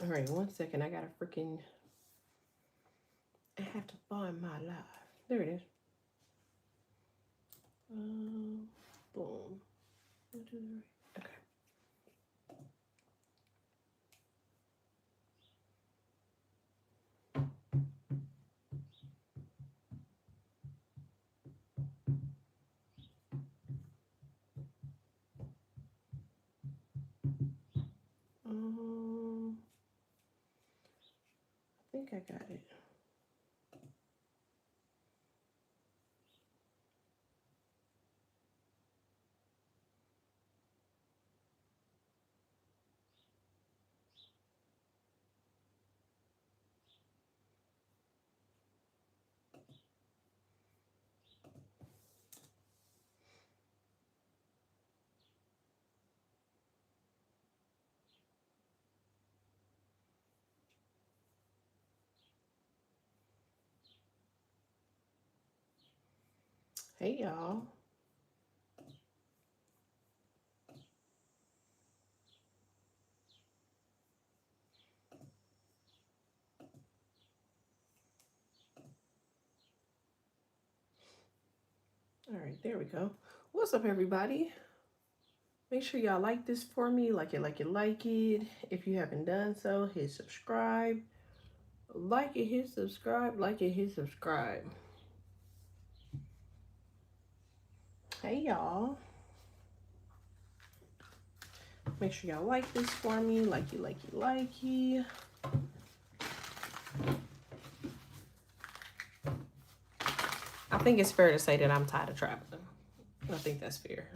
All right, 1 second. I gotta freaking. I have to find my live. There it is. Boom. 1, 2, 3. Okay. I think I got it. Hey, y'all. All right, there we go. What's up, everybody? Make sure y'all like this for me. Like it, like it, like it. If you haven't done so, hit subscribe. Like it, hit subscribe. Like it, hit subscribe. Hey, y'all. Make sure y'all like this for me. Like it, like it, like it. I think it's fair to say that I'm tired of traveling. I think that's fair.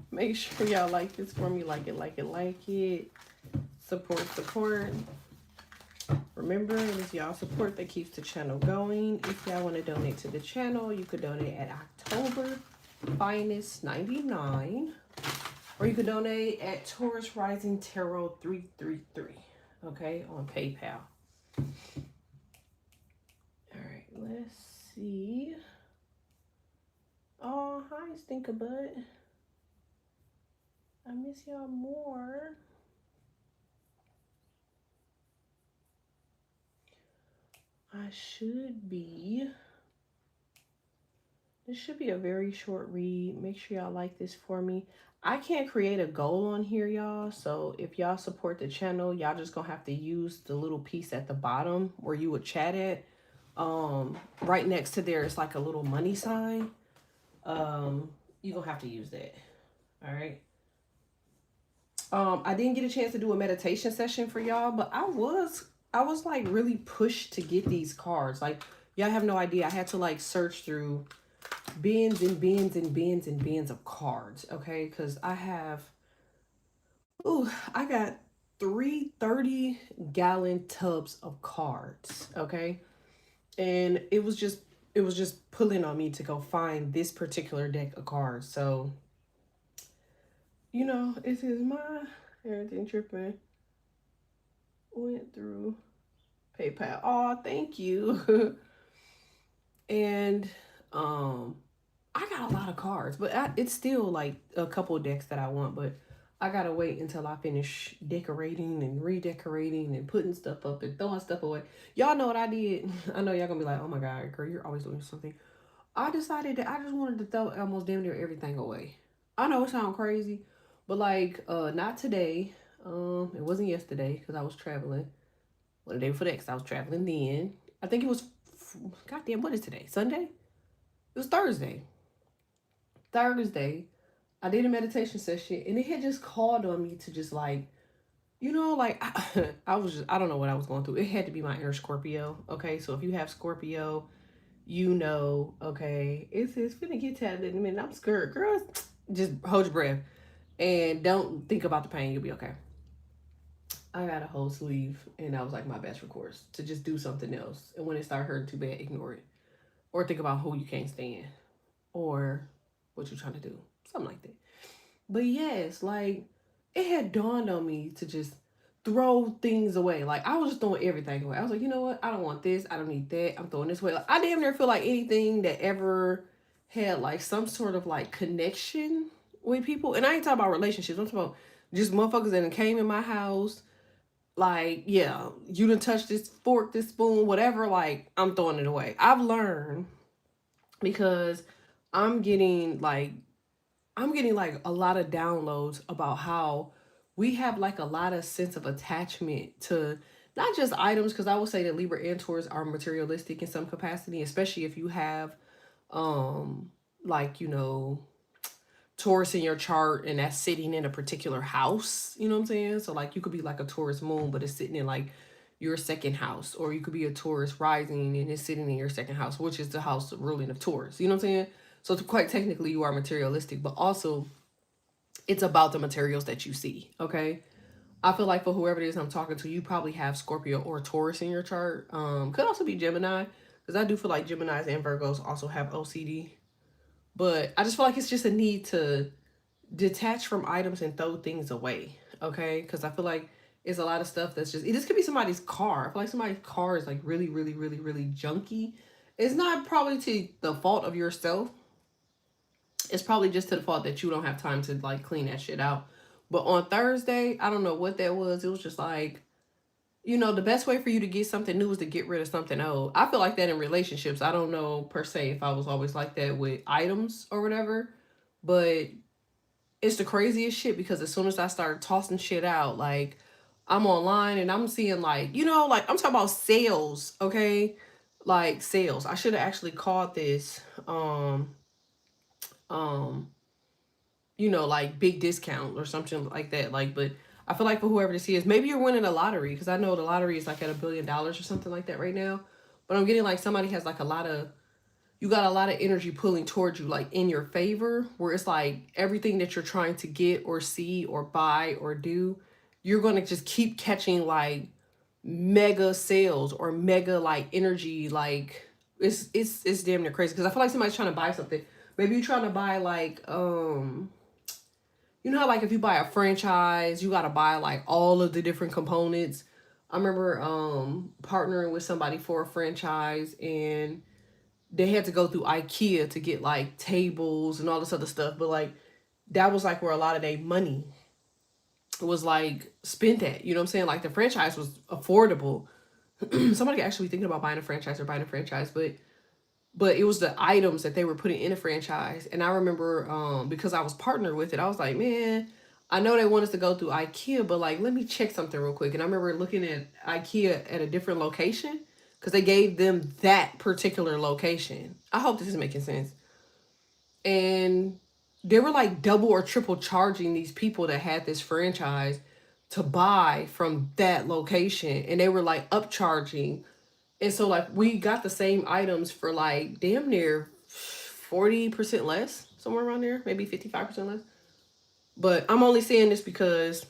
Make sure y'all like this for me. Like it, like it, like it. Support, support. Remember, it is y'all support that keeps the channel going. If y'all want to donate to the channel, you could donate at October Finest 99. Or you could donate at Taurus Rising Tarot 333. Okay, on PayPal. Alright, let's see. Oh, hi, Stinkabutt. I miss y'all more. I should be. This should be a very short read. Make sure y'all like this for me. I can't create a goal on here, y'all. So if y'all support the channel, y'all just gonna have to use the little piece at the bottom where you would chat at. Right next to there is like a little money sign. You gonna have to use that. All right. I didn't get a chance to do a meditation session for y'all, but I was like really pushed to get these cards. Like, y'all have no idea. I had to like search through bins and bins and bins and bins of cards, okay? Because I got 3 30-gallon tubs of cards, okay? And it was just pulling on me to go find this particular deck of cards. So, it is my everything tripping. Went through PayPal. Oh, thank you. And I got a lot of cards, but it's still like a couple of decks that I want, but I gotta wait until I finish decorating and redecorating and putting stuff up and throwing stuff away. Y'all know what I did. I know y'all gonna be like, oh my God, girl, you're always doing something. I decided that I just wanted to throw almost damn near everything away. I know it sounds crazy, but like, not today. It wasn't yesterday because I was traveling. Well, the day before that, because I was traveling then. I think it was, goddamn, what is today? Sunday? It was Thursday. Thursday, I did a meditation session and it had just called on me to just like, like I don't know what I was going through. It had to be my inner Scorpio. Okay. So if you have Scorpio, okay, it's finna get tatted in a minute. I'm scared. Girls, just hold your breath and don't think about the pain. You'll be okay. I got a whole sleeve and that was like my best recourse to just do something else. And when it started hurting too bad, ignore it. Or think about who you can't stand or what you're trying to do. Something like that. But yes, like it had dawned on me to just throw things away. Like I was just throwing everything away. I was like, you know what? I don't want this. I don't need that. I'm throwing this away. Like, I damn near feel like anything that ever had like some sort of like connection with people. And I ain't talking about relationships. I'm talking about just motherfuckers that came in my house. like, yeah, you done touch this fork, this spoon, whatever, like, I'm throwing it away. I've learned because I'm getting like I'm getting like a lot of downloads about how we have like a lot of sense of attachment to not just items, because I would say that Libra and Taurus are materialistic in some capacity, especially if you have um like, Taurus in your chart and that's sitting in a particular house, you know what I'm saying? So like you could be like a Taurus moon, but it's sitting in like your second house, or you could be a Taurus rising and it's sitting in your second house, which is the house ruling of Taurus. You know what I'm saying? So quite technically you are materialistic, but also it's about the materials that you see. Okay. I feel like for whoever it is I'm talking to, you probably have Scorpio or Taurus in your chart. Could also be Gemini, because I do feel like Geminis and Virgos also have OCD. But I just feel like it's just a need to detach from items and throw things away. Okay, because I feel like it's a lot of stuff that's just, this could be somebody's car. I feel like somebody's car is like really, really, really, really junky. It's not probably to the fault of yourself. It's probably just to the fault that you don't have time to like clean that shit out. But on Thursday, I don't know what that was. It was just like, the best way for you to get something new is to get rid of something old. I feel like that in relationships. I don't know per se if I was always like that with items or whatever, but it's the craziest shit because as soon as I started tossing shit out, like I'm online and I'm seeing like, like I'm talking about sales, okay? Like sales. I should have actually called this um like big discount or something like that. Like, but I feel like for whoever this is, maybe you're winning a lottery, because I know the lottery is like at $1 billion or something like that right now. But I'm getting like somebody has like you got a lot of energy pulling towards you, like in your favor, where it's like everything that you're trying to get or see or buy or do, you're going to just keep catching like mega sales or mega like energy. Like it's damn near crazy, because I feel like somebody's trying to buy something. Maybe you're trying to buy like how like if you buy a franchise, you gotta buy like all of the different components. I remember partnering with somebody for a franchise, and they had to go through IKEA to get like tables and all this other stuff. But like that was like where a lot of their money was like spent at. You know what I'm saying? Like the franchise was affordable. Somebody actually thinking about buying a franchise or buying a franchise, but it was the items that they were putting in a franchise. And I remember because I was partnered with it, I was like, man, I know they want us to go through IKEA, but like let me check something real quick. And I remember looking at IKEA at a different location because they gave them that particular location. I hope this is making sense. And they were like double or triple charging these people that had this franchise to buy from that location, and they were like upcharging. And so like we got the same items for like damn near 40% less, somewhere around there, maybe 55% less. But I'm only saying this because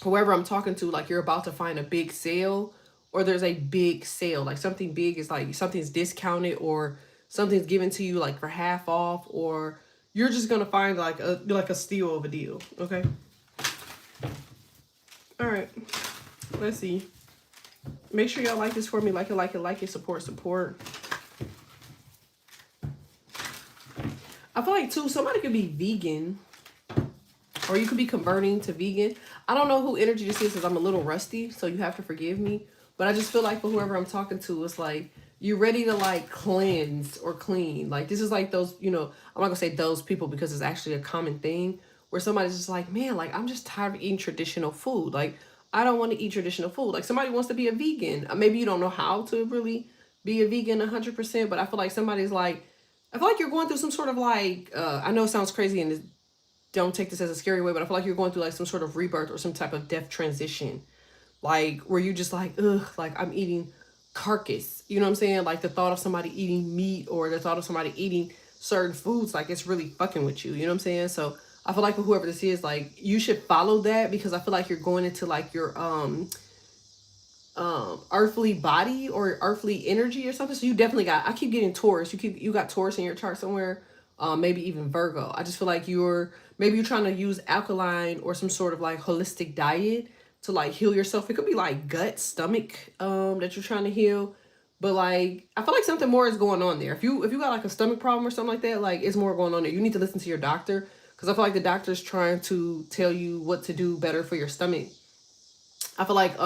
whoever I'm talking to, like you're about to find a big sale, or there's a big sale. Like something big is like something's discounted, or something's given to you like for half off, or you're just gonna find like a steal of a deal. Okay. All right. Let's see. Make sure y'all like this for me. Like it, support. I feel like too, somebody could be vegan, or you could be converting to vegan. I don't know who energy this is because I'm a little rusty, so you have to forgive me. But I just feel like for whoever I'm talking to, it's like you're ready to like cleanse or clean. Like this is like those, I'm not gonna say those people because it's actually a common thing where somebody's just like, man, like I'm just tired of eating traditional food. Like I don't want to eat traditional food. Like somebody wants to be a vegan. Maybe you don't know how to really be a vegan 100%, but I feel like somebody's like, I feel like you're going through some sort of like, I know it sounds crazy and don't take this as a scary way, but I feel like you're going through like some sort of rebirth or some type of death transition. Like where you just like, ugh, like I'm eating carcass. You know what I'm saying? Like the thought of somebody eating meat or the thought of somebody eating certain foods, like it's really fucking with you. You know what I'm saying? So I feel like for whoever this is, like you should follow that, because I feel like you're going into like your earthly body or earthly energy or something. So you definitely got, I keep getting Taurus. You got Taurus in your chart somewhere. Maybe even Virgo. I just feel like maybe you're trying to use alkaline or some sort of like holistic diet to like heal yourself. It could be like gut, stomach, that you're trying to heal. But like I feel like something more is going on there. If you got like a stomach problem or something like that, like it's more going on there. You need to listen to your doctor, because I feel like the doctor's trying to tell you what to do better for your stomach. I feel like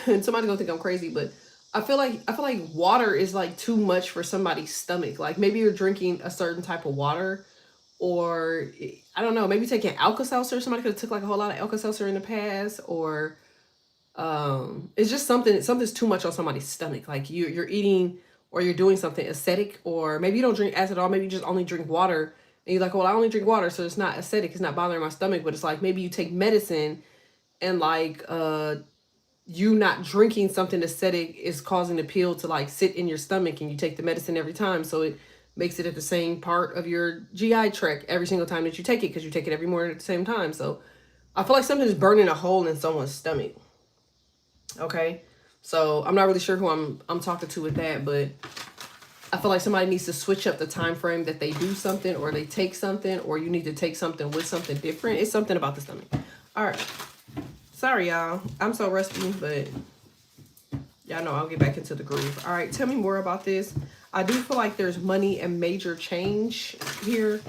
and somebody's gonna think I'm crazy, but I feel like water is like too much for somebody's stomach. Like maybe you're drinking a certain type of water, or I don't know, maybe taking Alka-Seltzer. Somebody could have took like a whole lot of Alka-Seltzer in the past, or it's just something's too much on somebody's stomach. Like you're eating or you're doing something acidic, or maybe you don't drink acid at all. Maybe you just only drink water, and you're like, well, I only drink water, so it's not acidic. It's not bothering my stomach. But it's like maybe you take medicine and like you not drinking something acidic is causing the pill to like sit in your stomach, and you take the medicine every time, so it makes it at the same part of your GI tract every single time that you take it, because you take it every morning at the same time. So I feel like something's burning a hole in someone's stomach. Okay, so I'm not really sure who I'm talking to with that, but I feel like somebody needs to switch up the time frame that they do something, or they take something, or you need to take something with something different. It's something about the stomach. All right. Sorry, y'all. I'm so rusty, but y'all know I'll get back into the groove. All right, tell me more about this. I do feel like there's money and major change here,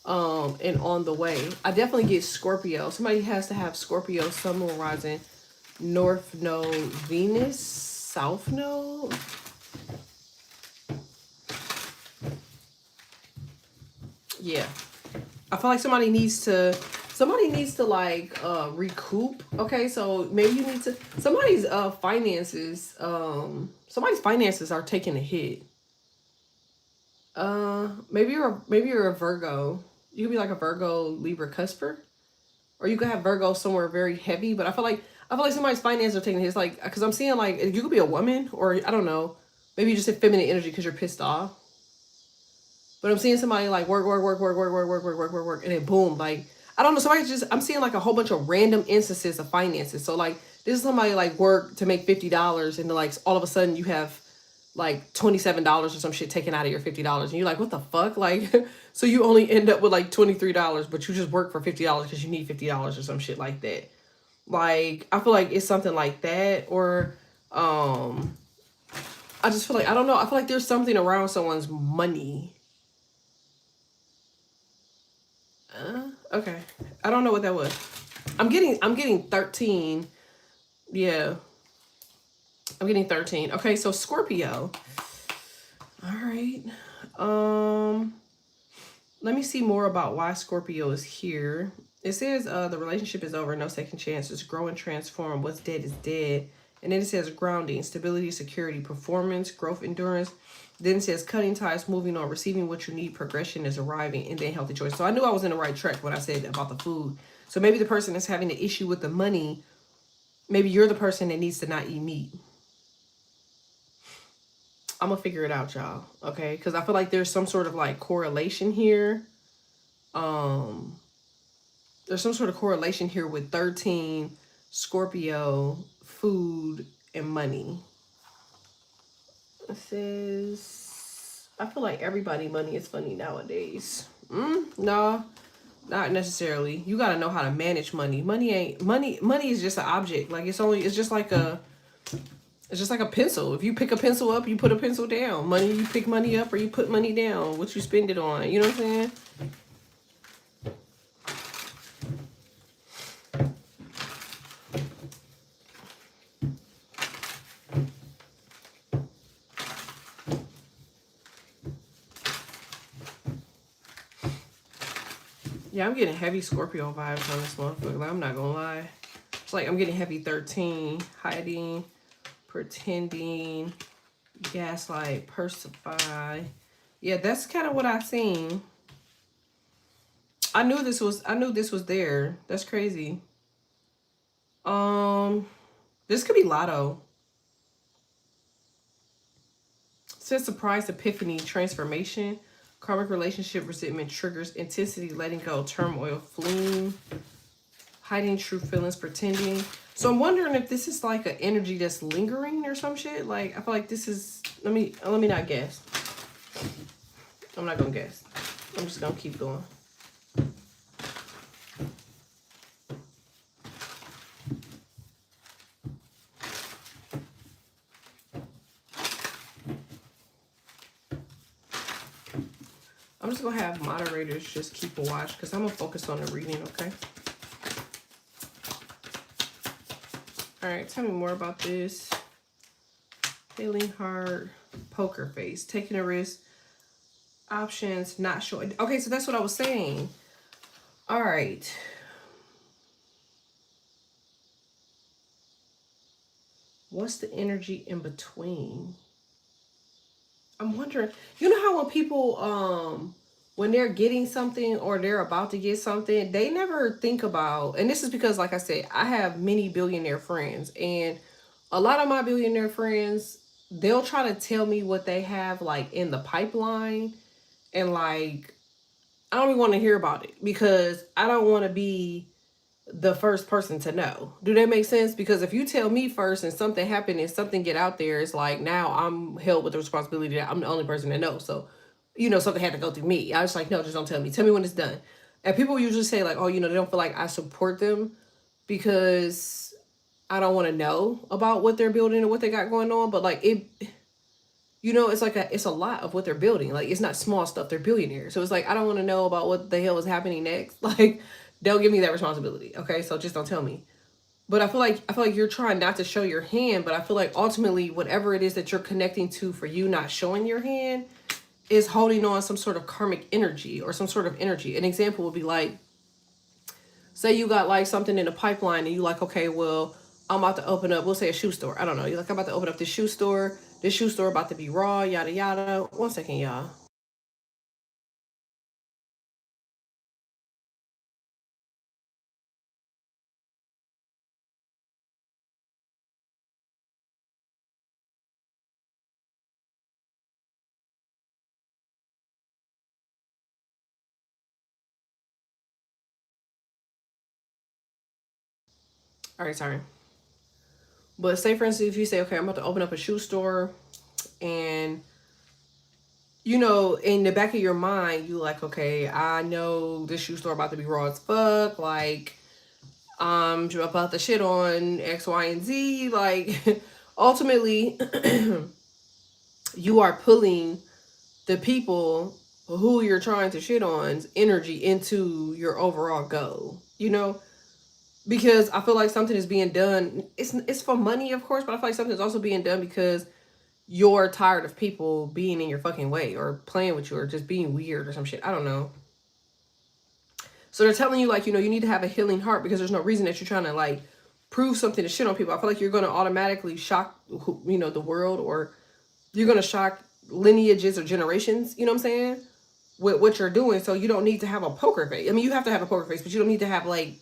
and on the way. I definitely get Scorpio. Somebody has to have Scorpio, Sun, Moon, Rising, North Node, Venus, South Node. Yeah, I feel like somebody needs to like recoup. Okay, so maybe you need to somebody's finances are taking a hit. Maybe you're a Virgo. You could be like a Virgo, Libra, Cusper, or you could have Virgo somewhere very heavy. But I feel like somebody's finances are taking a hit. It's like, because I'm seeing like you could be a woman, or I don't know, maybe you just have feminine energy because you're pissed off. But I'm seeing somebody like work, and then boom, like I don't know. Somebody just I'm seeing like a whole bunch of random instances of finances. So like this is somebody like work to make $50, and then like all of a sudden you have like $27 or some shit taken out of your $50, and you're like, what the fuck? Like, so you only end up with like $23, but you just work for $50 because you need $50 or some shit like that. Like I feel like it's something like that, or I just feel like I don't know. I feel like there's something around someone's money. Okay. I don't know what that was. I'm getting 13. Yeah. I'm getting 13. Okay, so Scorpio. All right. Let me see more about why Scorpio is here. It says the relationship is over, no second chances, grow and transform. What's dead is dead. And then it says grounding, stability, security, performance, growth, endurance. Then it says cutting ties, moving on, receiving what you need, progression is arriving, and then healthy choice. So I knew I was in the right track when I said about the food. So maybe the person that's having the issue with the money, maybe you're the person that needs to not eat meat. I'm going to figure it out, y'all. Okay? Because I feel like there's some sort of like correlation here. There's some sort of correlation here with 13, Scorpio, food, and money. It says, I feel like everybody money is funny nowadays. No, not necessarily. You got to know how to manage money. Money is just an object. Like it's just like a pencil. If you pick a pencil up, you put a pencil down. Money, you pick money up or you put money down. What you spend it on. You know what I'm saying? Yeah, I'm getting heavy Scorpio vibes on this motherfucker. Like, I'm not gonna lie. It's like I'm getting heavy 13, hiding, pretending, gaslight, persify. Yeah, that's kind of what I've seen. I knew this was there. That's crazy. This could be Lotto. It says surprise, epiphany, transformation, karmic relationship, resentment, triggers, intensity, letting go, turmoil, fleeing, hiding true feelings, pretending. So I'm wondering if this is like an energy that's lingering or some shit. Like I feel like this is. Let me not guess. I'm not gonna guess. I'm just gonna keep going. I'm just gonna have moderators just keep a watch because I'm gonna focus on the reading, okay? All right, tell me more about this. Healing heart, poker face, taking a risk, options, not sure. Okay, so that's what I was saying. All right. What's the energy in between? I'm wondering, you know how when people when they're getting something or they're about to get something, they never think about, and this is because like I said, I have many billionaire friends, and a lot of my billionaire friends, they'll try to tell me what they have like in the pipeline, and like I don't even want to hear about it because I don't want to be the first person to know. Do that make sense? Because if you tell me first and something happened and something get out there, it's like now I'm held with the responsibility that I'm the only person that knows. So, something had to go through me. I was like, no, just don't tell me. Tell me when it's done. And people usually say like, oh, they don't feel like I support them because I don't want to know about what they're building and what they got going on. But like it's like it's a lot of what they're building. Like it's not small stuff. They're billionaires. So it's like, I don't want to know about what the hell is happening next. Like, don't give me that responsibility. Okay. So just don't tell me. But I feel like you're trying not to show your hand, but I feel like ultimately whatever it is that you're connecting to for you not showing your hand is holding on some sort of karmic energy or some sort of energy. An example would be like, say you got like something in the pipeline and you like, okay, well, I'm about to open up, we'll say a shoe store. I don't know. You're like, I'm about to open up this shoe store. This shoe store about to be raw, yada, yada. One second, y'all. All right, sorry. But say, for instance, if you say, okay, I'm about to open up a shoe store and in the back of your mind, you like, okay, I know this shoe store about to be raw as fuck. Like, I'm about to shit on X, Y, and Z. Like, ultimately, you are pulling the people who you're trying to shit on's energy into your overall goal. Because I feel like something is being done. It's for money, of course, but I feel like something's also being done because you're tired of people being in your fucking way or playing with you or just being weird or some shit. I don't know. So they're telling you like, you need to have a healing heart because there's no reason that you're trying to like prove something to shit on people. I feel like you're going to automatically shock, the world, or you're going to shock lineages or generations, you know what I'm saying? With what you're doing. So you don't need to have a poker face. I mean, you have to have a poker face, but you don't need to have like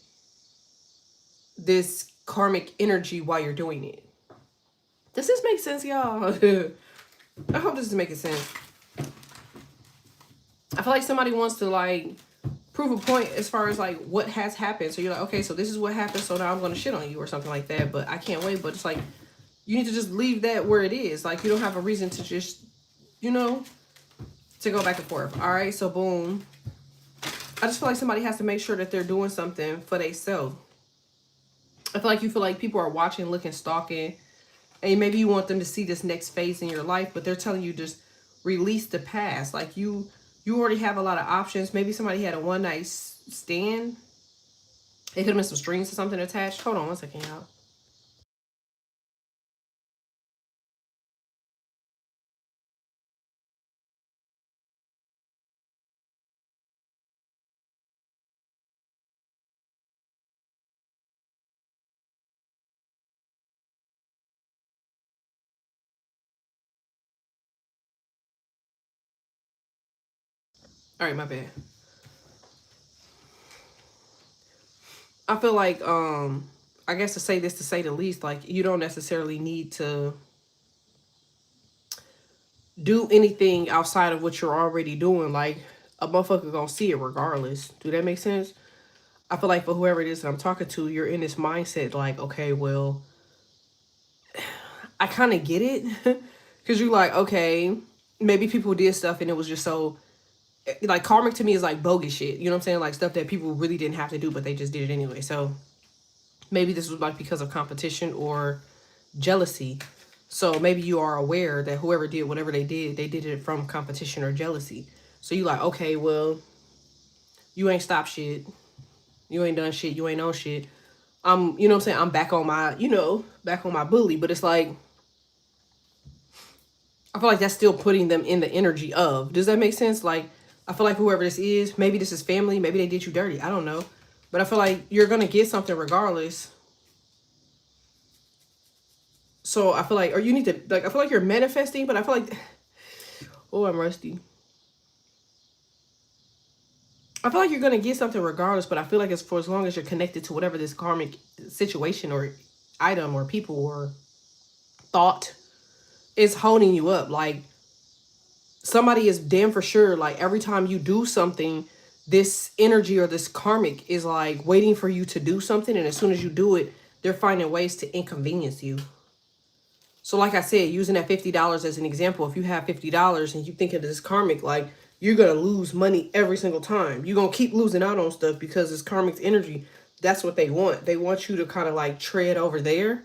this karmic energy while you're doing it. Does this make sense, y'all? I hope this is making sense. I feel like somebody wants to like prove a point as far as like what has happened. So you're like, okay, so this is what happened, so now I'm going to shit on you or something like that. But I can't wait. But it's like, you need to just leave that where it is. Like, you don't have a reason to just, to go back and forth. All right, so boom. I just feel like somebody has to make sure that they're doing something for themselves. I feel like you feel like people are watching, looking, stalking, and maybe you want them to see this next phase in your life, but they're telling you just release the past. Like you already have a lot of options. Maybe somebody had a one night stand. It could have been some strings or something attached. Hold on one second, y'all. All right, my bad. I feel like I guess to say this to say the least, like you don't necessarily need to do anything outside of what you're already doing. Like a motherfucker gonna see it regardless. Do that make sense? I feel like for whoever it is that I'm talking to, you're in this mindset like, okay, well, I kind of get it. Because you're like, okay, maybe people did stuff and it was just so, like, karmic to me is like bogus shit. You know what I'm saying? Like stuff that people really didn't have to do, but they just did it anyway. So maybe this was like because of competition or jealousy. So maybe you are aware that whoever did whatever they did it from competition or jealousy. So you like, okay, well, you ain't stopped shit. You ain't done shit. You ain't on shit. I'm, you know what I'm saying, I'm back on my, back on my bully. But it's like, I feel like that's still putting them in the energy of. Does that make sense? Like, I feel like whoever this is, maybe this is family, maybe they did you dirty. I don't know. But I feel like you're going to get something regardless. So I feel like, or you need to, like, I feel like you're manifesting, but I feel like, oh, I'm rusty. I feel like you're going to get something regardless, but I feel like it's for as long as you're connected to whatever this karmic situation or item or people or thought is holding you up. Like, somebody is damn for sure, like, every time you do something, this energy or this karmic is like waiting for you to do something. And as soon as you do it, they're finding ways to inconvenience you. So like I said, using that $50 as an example, if you have $50 and you think of this karmic, like, you're going to lose money every single time. You're going to keep losing out on stuff because it's karmic's energy. That's what they want. They want you to kind of like tread over there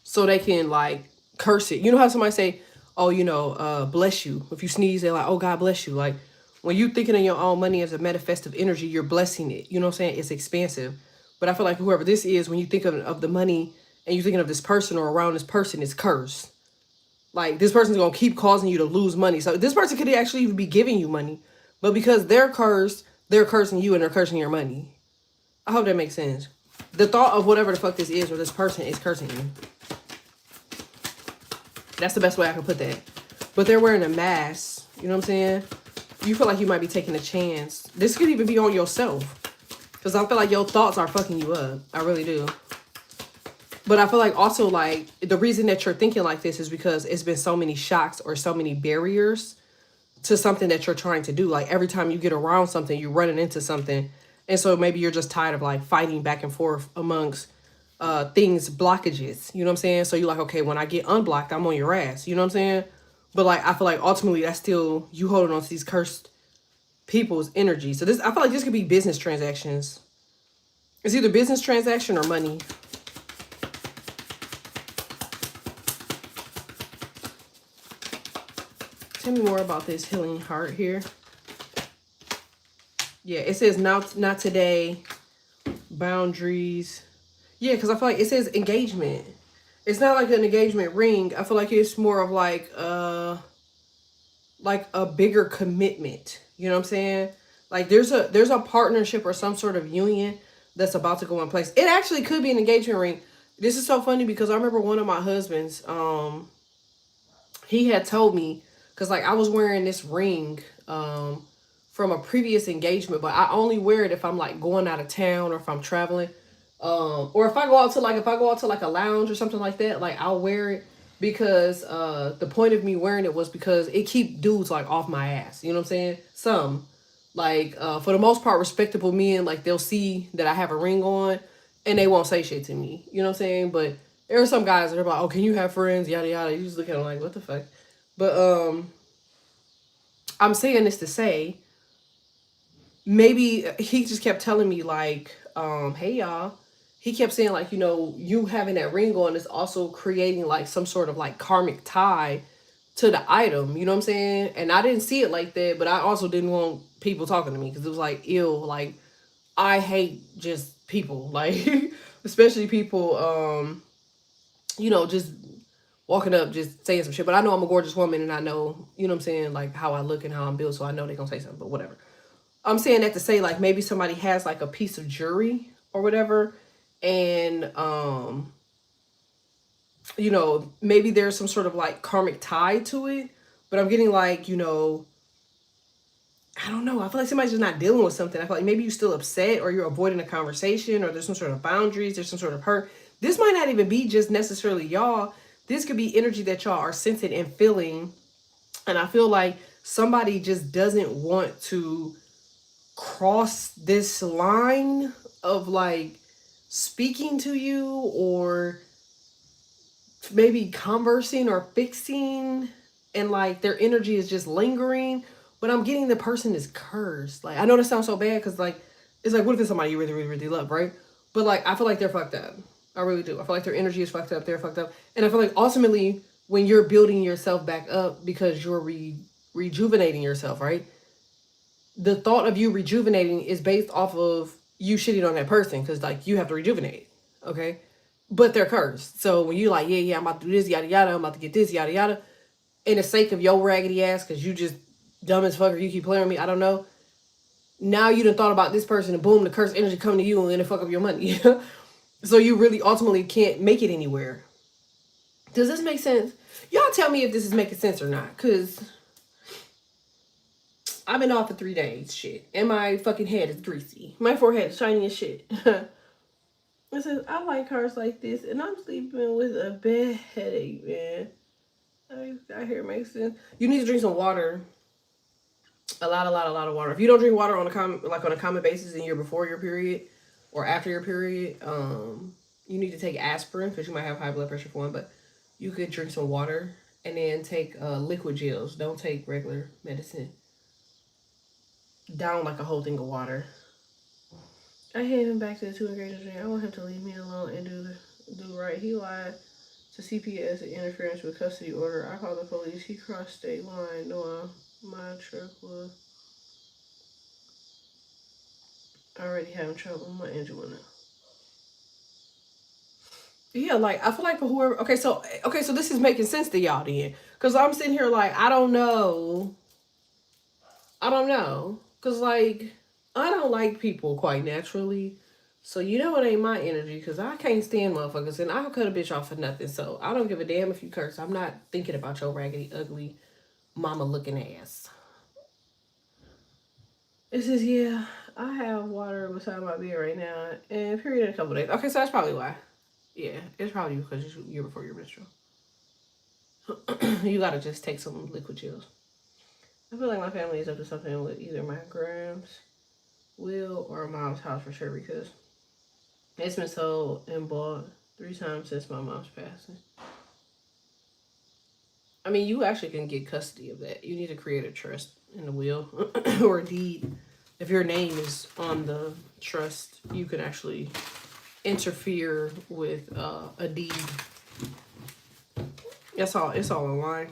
so they can like curse it. You know how somebody say, oh, bless you. If you sneeze, they're like, oh, God bless you. Like, when you're thinking of your own money as a manifestive energy, you're blessing it. You know what I'm saying? It's expansive. But I feel like whoever this is, when you think of the money and you're thinking of this person or around this person, it's cursed. Like, this person's going to keep causing you to lose money. So this person could actually even be giving you money. But because they're cursed, they're cursing you and they're cursing your money. I hope that makes sense. The thought of whatever the fuck this is or this person is cursing you. That's the best way I can put that. But they're wearing a mask. You know what I'm saying? You feel like you might be taking a chance. This could even be on yourself. Because I feel like your thoughts are fucking you up. I really do. But I feel like also, like, the reason that you're thinking like this is because it's been so many shocks or so many barriers to something that you're trying to do. Like, every time you get around something, you're running into something. And so maybe you're just tired of like fighting back and forth amongst things, blockages. You know what I'm saying? So you're like, okay, when I get unblocked, I'm on your ass. You know what I'm saying? But like, I feel like ultimately that's still you holding on to these cursed people's energy. So this, I feel like this could be business transactions. It's either business transaction or money. Tell me more about this healing heart here. Yeah, it says not today, boundaries. Yeah, because I feel like it says engagement. It's not like an engagement ring. I feel like it's more of like a bigger commitment. You know what I'm saying? Like, there's a partnership or some sort of union that's about to go in place. It actually could be an engagement ring. This is so funny because I remember one of my husbands, he had told me, because like I was wearing this ring from a previous engagement, but I only wear it if I'm like going out of town or if I'm traveling. Or if I go out to like a lounge or something like that, like I'll wear it because the point of me wearing it was because it keep dudes like off my ass. You know what I'm saying? Some like for the most part respectable men, like they'll see that I have a ring on and they won't say shit to me. You know what I'm saying? But there are some guys that are like, oh, can you have friends? Yada yada. You just look at them like, what the fuck? But I'm saying this to say, maybe he just kept telling me like, hey y'all. He kept saying like, you having that ring on is also creating like some sort of like karmic tie to the item. You know what I'm saying? And I didn't see it like that, but I also didn't want people talking to me because it was like, ew, like I hate just people, like especially people, just walking up, just saying some shit. But I know I'm a gorgeous woman and I know, you know what I'm saying, like how I look and how I'm built. So I know they're going to say something, but whatever. I'm saying that to say like maybe somebody has like a piece of jewelry or whatever. And, maybe there's some sort of like karmic tie to it, but I'm getting like, I don't know. I feel like somebody's just not dealing with something. I feel like maybe you're still upset or you're avoiding a conversation or there's some sort of boundaries. There's some sort of hurt. This might not even be just necessarily y'all. This could be energy that y'all are sensing and feeling. And I feel like somebody just doesn't want to cross this line of like speaking to you or maybe conversing or fixing, and like their energy is just lingering, but I'm getting the person is cursed. Like, I know that sounds so bad because like it's like, what if it's somebody you really really really love, right? But like I feel like they're fucked up. I really do. I feel like their energy is fucked up. They're fucked up. And I feel like ultimately when you're building yourself back up because you're rejuvenating yourself, right? The thought of you rejuvenating is based off of you shitting on that person because like you have to rejuvenate. Okay. But they're cursed. So when you like, yeah, I'm about to do this, yada yada, I'm about to get this, yada yada, in the sake of your raggedy ass, because you just dumb as fuck or you keep playing with me, I don't know. Now you done thought about this person and boom, the cursed energy coming to you and it fuck up your money. So you really ultimately can't make it anywhere. Does this make sense? Y'all tell me if this is making sense or not. Cause I've been off for 3 days, shit. And my fucking head is greasy. My forehead is shiny as shit. It says, I like cars like this and I'm sleeping with a bad headache, man. I hear it makes sense. You need to drink some water. A lot of water. If you don't drink water on a common basis in your before your period or after your period, you need to take aspirin because you might have high blood pressure for one. But you could drink some water and then take liquid gels. Don't take regular medicine. Down like a whole thing of water. I hand him back to the 2 grade drink. I want him to leave me alone and do right. He lied to CPS and interference with custody order. I called the police. He crossed state line knowing my truck was already having trouble. My engine went out. Yeah, like I feel like for whoever. Okay, so this is making sense to y'all then, because I'm sitting here like I don't know, because like I don't like people quite naturally. So you know it ain't my energy because I can't stand motherfuckers and I'll cut a bitch off for nothing. So I don't give a damn if you curse. I'm not thinking about your raggedy, ugly, mama looking ass. It says, yeah, I have water beside my bed right now and period in a couple days. Okay, so that's probably why. Yeah, it's probably because you're before your menstrual. You gotta just take some liquid gels. I feel like my family is up to something with either my grams will or mom's house for sure because it's been sold and bought 3 times since my mom's passing. I mean, you actually can get custody of that. You need to create a trust in the will or a deed. If your name is on the trust, you can actually interfere with a deed. That's all. It's all online.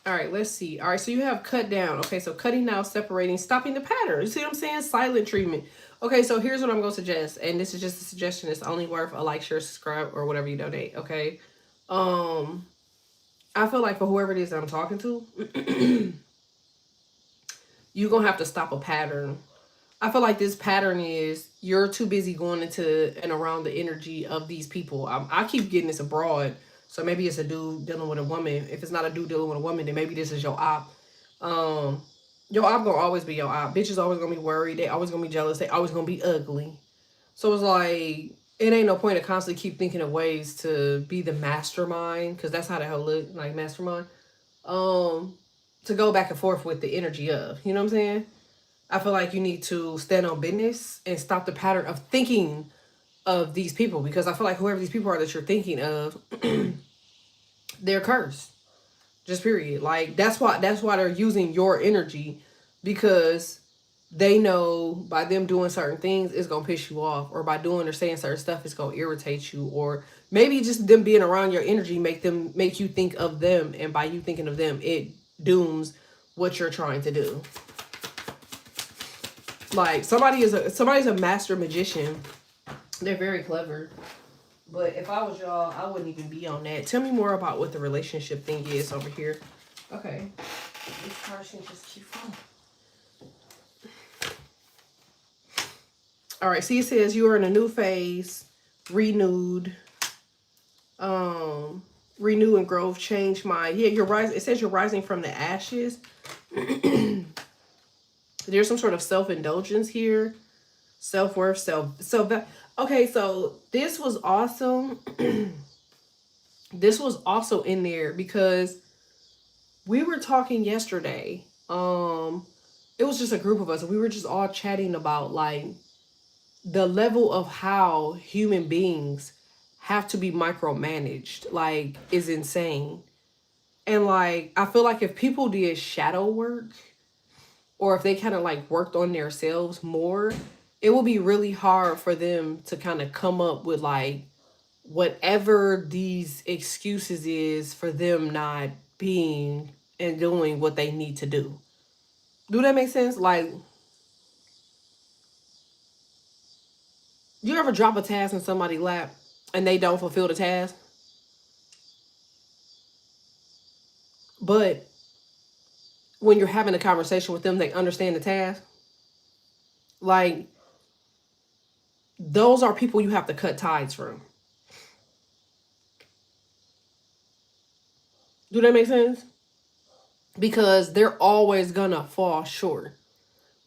All right, let's see. All right, so you have cut down. Okay, so cutting out, separating, stopping the pattern. You see what I'm saying? Silent treatment. Okay, so here's what I'm going to suggest. And this is just a suggestion. It's only worth a like, share, subscribe, or whatever you donate, okay? I feel like for whoever it is that I'm talking to, you're going to have to stop a pattern. I feel like this pattern is you're too busy going into and around the energy of these people. I keep getting this abroad. So maybe it's a dude dealing with a woman. If it's not a dude dealing with a woman, then maybe this is your op. Your op gonna always be your op. Bitch is always gonna be worried. They always gonna be jealous. They always gonna be ugly. So it's like, it ain't no point to constantly keep thinking of ways to be the mastermind. Because that's how the hell look, like mastermind. To go back and forth with the energy of. You know what I'm saying? I feel like you need to stand on business and stop the pattern of thinking of these people, because I feel like whoever these people are that you're thinking of, they're cursed. Just period. Like that's why they're using your energy, because they know by them doing certain things it's gonna piss you off, or by doing or saying certain stuff it's gonna irritate you, or maybe just them being around your energy make you think of them, and by you thinking of them it dooms what you're trying to do. Like somebody's a master magician. They're very clever. But if I was y'all, I wouldn't even be on that. Tell me more about what the relationship thing is over here. Okay. This card can just keep falling. All right. See, it says you are in a new phase, renewed, renew and growth, change mind. Yeah, you're rising. It says you're rising from the ashes. There's some sort of self-indulgence here. Self-worth, self. Okay, so this was awesome. This was also in there because we were talking yesterday. It was just a group of us. We were just all chatting about like the level of how human beings have to be micromanaged, like, is insane. And like, I feel like if people did shadow work, or if they kind of like worked on themselves more, it will be really hard for them to kind of come up with like whatever these excuses is for them not being and doing what they need to do. Do that make sense? Like, You ever drop a task in somebody's lap and they don't fulfill the task? But when you're having a conversation with them, they understand the task. Like, those are people you have to cut ties from. Do that make sense? Because they're always gonna fall short.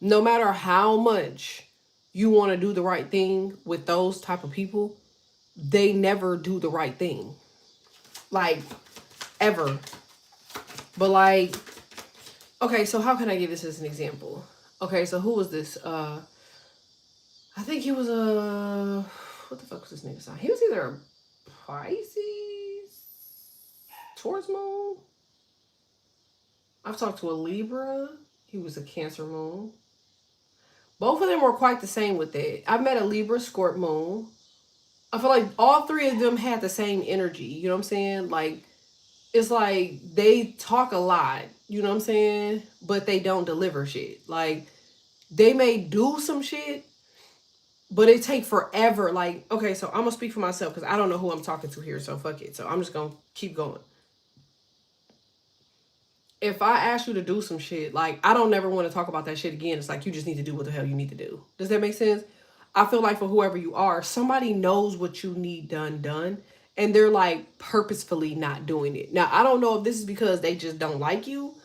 No matter how much you want to do the right thing with those type of people, they never do the right thing. Like, ever. But like, okay, so how can I give this as an example? Okay, so who was this? I think he was a what the fuck was this nigga sign? He was either a Pisces, Taurus moon. I've talked to a Libra. He was a Cancer moon. Both of them were quite the same with it. I've met a Libra, Scorp moon. I feel like all three of them had the same energy. You know what I'm saying? Like, it's like they talk a lot. You know what I'm saying? But they don't deliver shit. Like, they may do some shit, but it take forever. Like, okay, so I'm gonna speak for myself because I don't know who I'm talking to here. So fuck it. So I'm just gonna keep going. If I ask you to do some shit, like, I don't never want to talk about that shit again. It's like, you just need to do what the hell you need to do. Does that make sense? I feel like for whoever you are, somebody knows what you need done, and they're like purposefully not doing it. Now, I don't know if this is because they just don't like you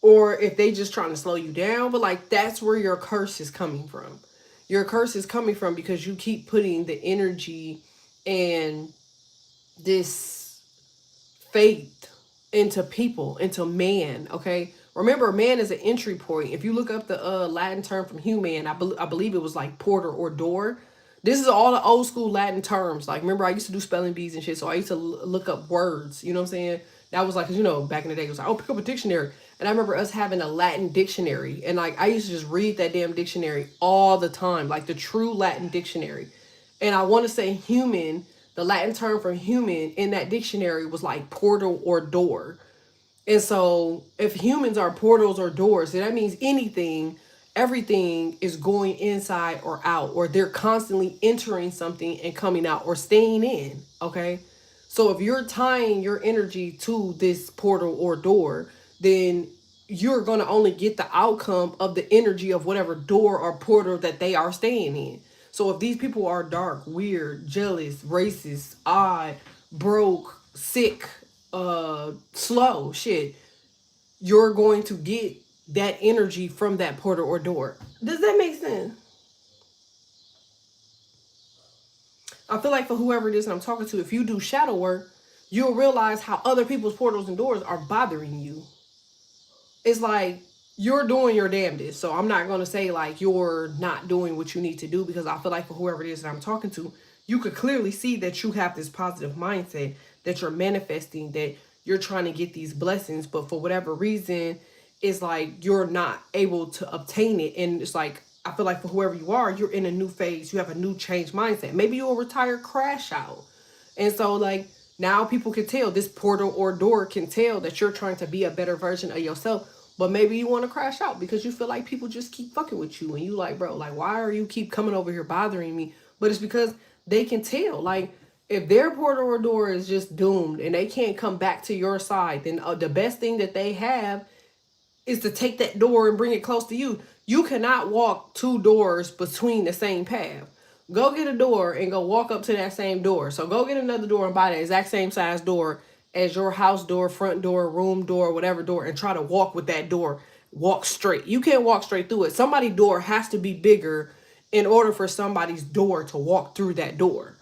or if they just trying to slow you down, but like, that's where your curse is coming from. Your curse is coming from because you keep putting the energy and this faith into people, into man, okay? Remember, man is an entry point. If you look up the Latin term from human, I believe it was like porter or door. This is all the old school Latin terms. Like, remember, I used to do spelling bees and shit, so I used to look up words, you know what I'm saying? That was like, 'cause, you know, back in the day, it was like, oh, pick up a dictionary. And I remember us having a Latin dictionary. And like, I used to just read that damn dictionary all the time, like the true Latin dictionary. And I want to say human, the Latin term for human in that dictionary was like portal or door. And so if humans are portals or doors, then that means anything, everything is going inside or out, or they're constantly entering something and coming out or staying in. Okay. So if you're tying your energy to this portal or door, then you're going to only get the outcome of the energy of whatever door or portal that they are staying in. So if these people are dark, weird, jealous, racist, odd, broke, sick, slow, shit, you're going to get that energy from that portal or door. Does that make sense? I feel like for whoever it is that I'm talking to, if you do shadow work, you'll realize how other people's portals and doors are bothering you. It's like you're doing your damnedest. So I'm not going to say like you're not doing what you need to do, because I feel like for whoever it is that I'm talking to, you could clearly see that you have this positive mindset, that you're manifesting, that you're trying to get these blessings, but for whatever reason, it's like you're not able to obtain it. And it's like, I feel like for whoever you are, you're in a new phase. You have a new change mindset. Maybe you'll retire crash out. And so like now people can tell, this portal or door can tell that you're trying to be a better version of yourself. But maybe you want to crash out because you feel like people just keep fucking with you. And you like, bro, like, why are you keep coming over here bothering me? But it's because they can tell. Like, if their portal or door is just doomed and they can't come back to your side, then the best thing that they have is to take that door and bring it close to you. You cannot walk two doors between the same path. Go get a door and go walk up to that same door. So go get another door and buy the exact same size door as your house door, front door, room door, whatever door, and try to walk with that door. Walk straight. You can't walk straight through it. Somebody's door has to be bigger in order for somebody's door to walk through that door.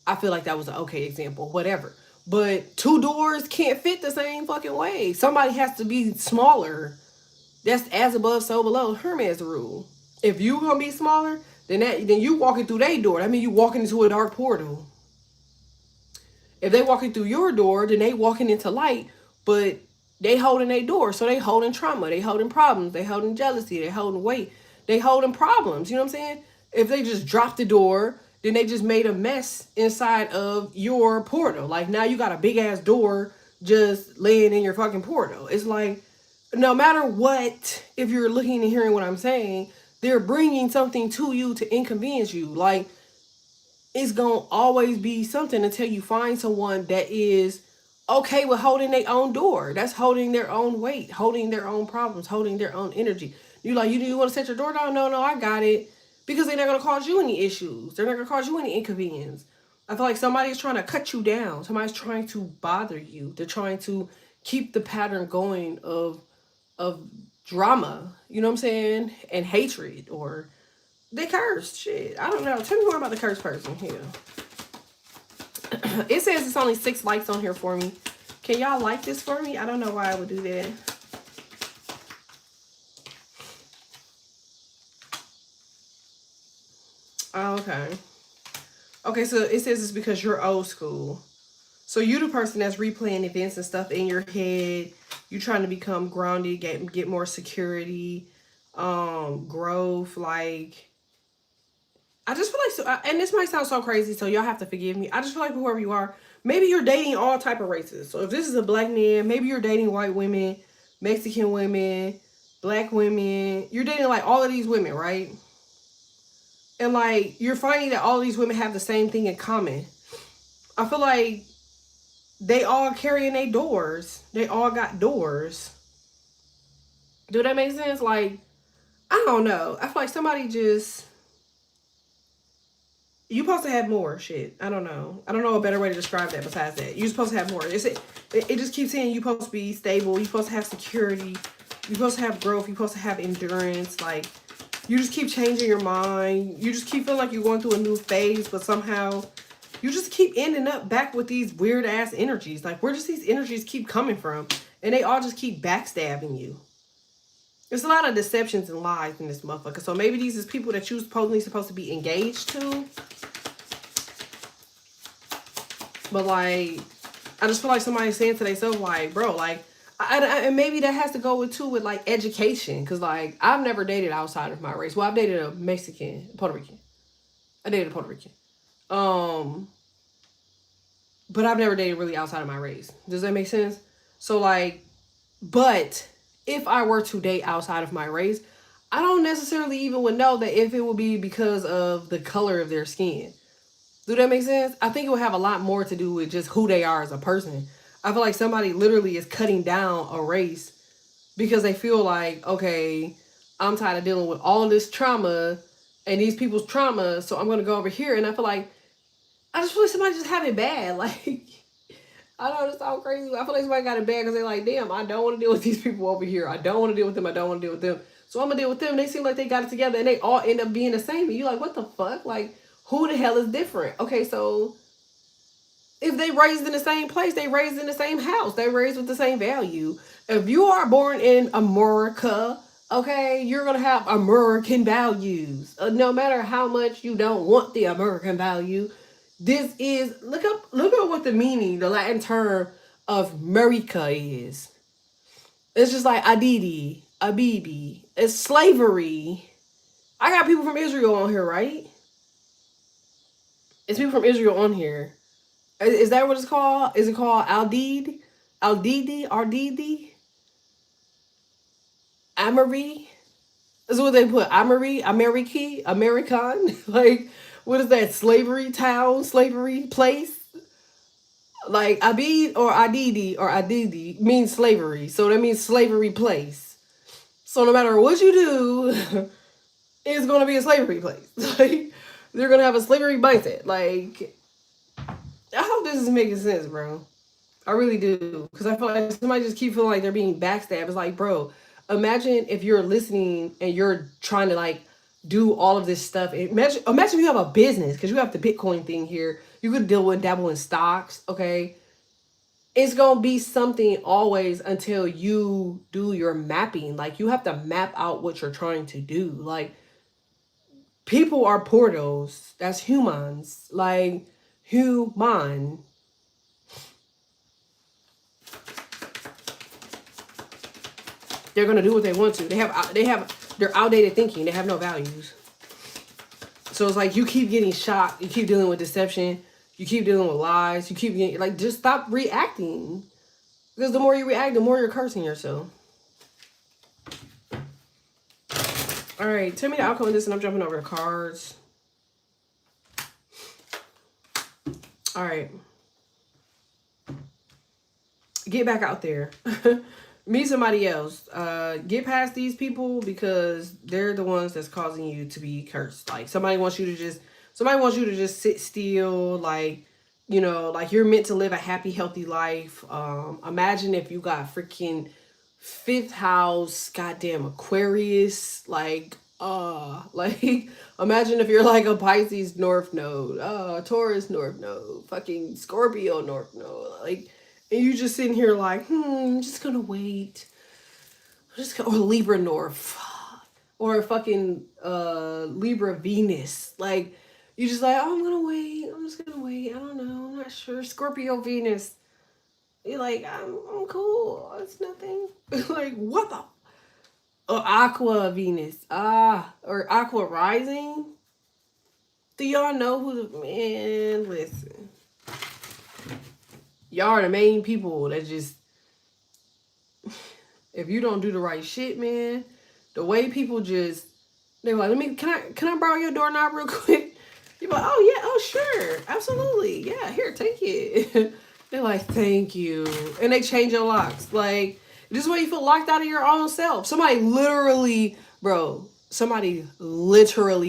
I feel like that was an okay example, whatever. But two doors can't fit the same fucking way. Somebody has to be smaller. That's as above, so below. Hermes rule. If you gonna be smaller, then you walking through their door. That means you walking into a dark portal. If they walking through your door, then they walking into light, but they holding their door. So they holding trauma, they holding problems, they holding jealousy, they holding weight, they holding problems. You know what I'm saying? If they just dropped the door, then they just made a mess inside of your portal. Like now you got a big ass door just laying in your fucking portal. It's like, no matter what, if you're looking and hearing what I'm saying, they're bringing something to you to inconvenience you. Like, it's going to always be something until you find someone that is okay with holding their own door. That's holding their own weight, holding their own problems, holding their own energy. You like, you want to set your door down? No, I got it. Because they're not going to cause you any issues. They're not going to cause you any inconvenience. I feel like somebody's trying to cut you down. Somebody's trying to bother you. They're trying to keep the pattern going of drama, you know what I'm saying? And hatred, or they curse. Shit, I don't know. Tell me more about the cursed person here. It says it's only 6 likes on here for me. Can y'all like this for me? I don't know why I would do that. Oh, okay. Okay, so it says it's because you're old school. So you the person that's replaying events and stuff in your head. You trying to become grounded, get more security, growth. Like, I just feel like, so, and this might sound so crazy, so y'all have to forgive me. I just feel like whoever you are, maybe you're dating all type of races. So if this is a black man, maybe you're dating white women, Mexican women, black women. You're dating like all of these women, right? And like, you're finding that all of these women have the same thing in common. I feel like they all carrying their doors. They all got doors. Do that make sense? Like, I don't know. I feel like somebody just... You supposed to have more shit. I don't know. I don't know a better way to describe that besides that. You're supposed to have more. It just keeps saying you're supposed to be stable. You're supposed to have security. You're supposed to have growth. You're supposed to have endurance. Like, you just keep changing your mind. You just keep feeling like you're going through a new phase, but somehow you just keep ending up back with these weird ass energies. Like, where does these energies keep coming from? And they all just keep backstabbing you. There's a lot of deceptions and lies in this motherfucker. So maybe these is people that you're supposed to be engaged to. But like, I just feel like somebody's saying to themselves, like, bro, like, and maybe that has to go with too with like education. Cause like, I've never dated outside of my race. Well, I've dated a Mexican, Puerto Rican. I dated a Puerto Rican. But I've never dated really outside of my race. Does that make sense? So like, but if I were to date outside of my race, I don't necessarily even would know that if it would be because of the color of their skin. Do that make sense? I think it would have a lot more to do with just who they are as a person. I feel like somebody literally is cutting down a race because they feel like, okay, I'm tired of dealing with all this trauma and these people's trauma, so I'm going to go over here. And I feel like, I just feel like somebody just have it bad. Like, I know this sounds crazy, but I feel like somebody got it bad because they're like, damn, I don't want to deal with these people over here. I don't want to deal with them. I don't want to deal with them. So I'm going to deal with them. They seem like they got it together and they all end up being the same. And you're like, what the fuck? Like, who the hell is different? Okay, so if they raised in the same place, they raised in the same house, they raised with the same value. If you are born in America, okay, you're going to have American values. No matter how much you don't want the American value, this is, look up what the meaning, the Latin term of America is. It's just like Adidi, Abibi. It's slavery. I got people from Israel on here, right? It's people from Israel on here. Is that what it's called? Is it called Aldid? Aldidi? Ardidi? Amory? That's what they put. Amory? American? American? Like, what is that? Slavery town? Slavery place? Like, Abid or Adidi or Adidi means slavery. So that means slavery place. So no matter what you do, it's going to be a slavery place. Like, they're going to have a slavery mindset. Like, I hope this is making sense, bro. I really do. Because I feel like somebody just keep feeling like they're being backstabbed. It's like, bro, imagine if you're listening and you're trying to like do all of this stuff. Imagine if you have a business, because you have the Bitcoin thing here. You could dabble in stocks, okay? It's going to be something always until you do your mapping. Like, you have to map out what you're trying to do. Like, people are portals. That's humans. Like, human. They're going to do what they want to. They have their outdated thinking. They have no values. So it's like you keep getting shocked. You keep dealing with deception. You keep dealing with lies. You keep getting, like, just stop reacting. Because the more you react, the more you're cursing yourself. All right, tell me the outcome of this, and I'm jumping over the cards. All right. Get back out there. Meet somebody else. Get past these people because they're the ones that's causing you to be cursed. Like somebody wants you to just sit still. Like, you know, like you're meant to live a happy, healthy life. Imagine if you got freaking fifth house, goddamn Aquarius, like imagine if you're like a Pisces North Node, Taurus North Node, fucking Scorpio North Node, like, and you just sitting here like, I'm just gonna wait. Or Libra North. Or fucking Libra Venus. Like, you just like, oh, I'm gonna wait. I'm just gonna wait. I don't know. I'm not sure. Scorpio Venus. You're like, I'm cool. It's nothing. Like, what the? Or Aqua Venus. Or Aqua Rising. Do y'all know who the man? Listen. Y'all are the main people that just, if you don't do the right shit, man, the way people just, they're like, can I borrow your doorknob real quick? You're like, oh yeah, oh sure, absolutely, yeah, here, take it. They're like, thank you, and they change your locks. Like, this is why you feel locked out of your own self. Somebody literally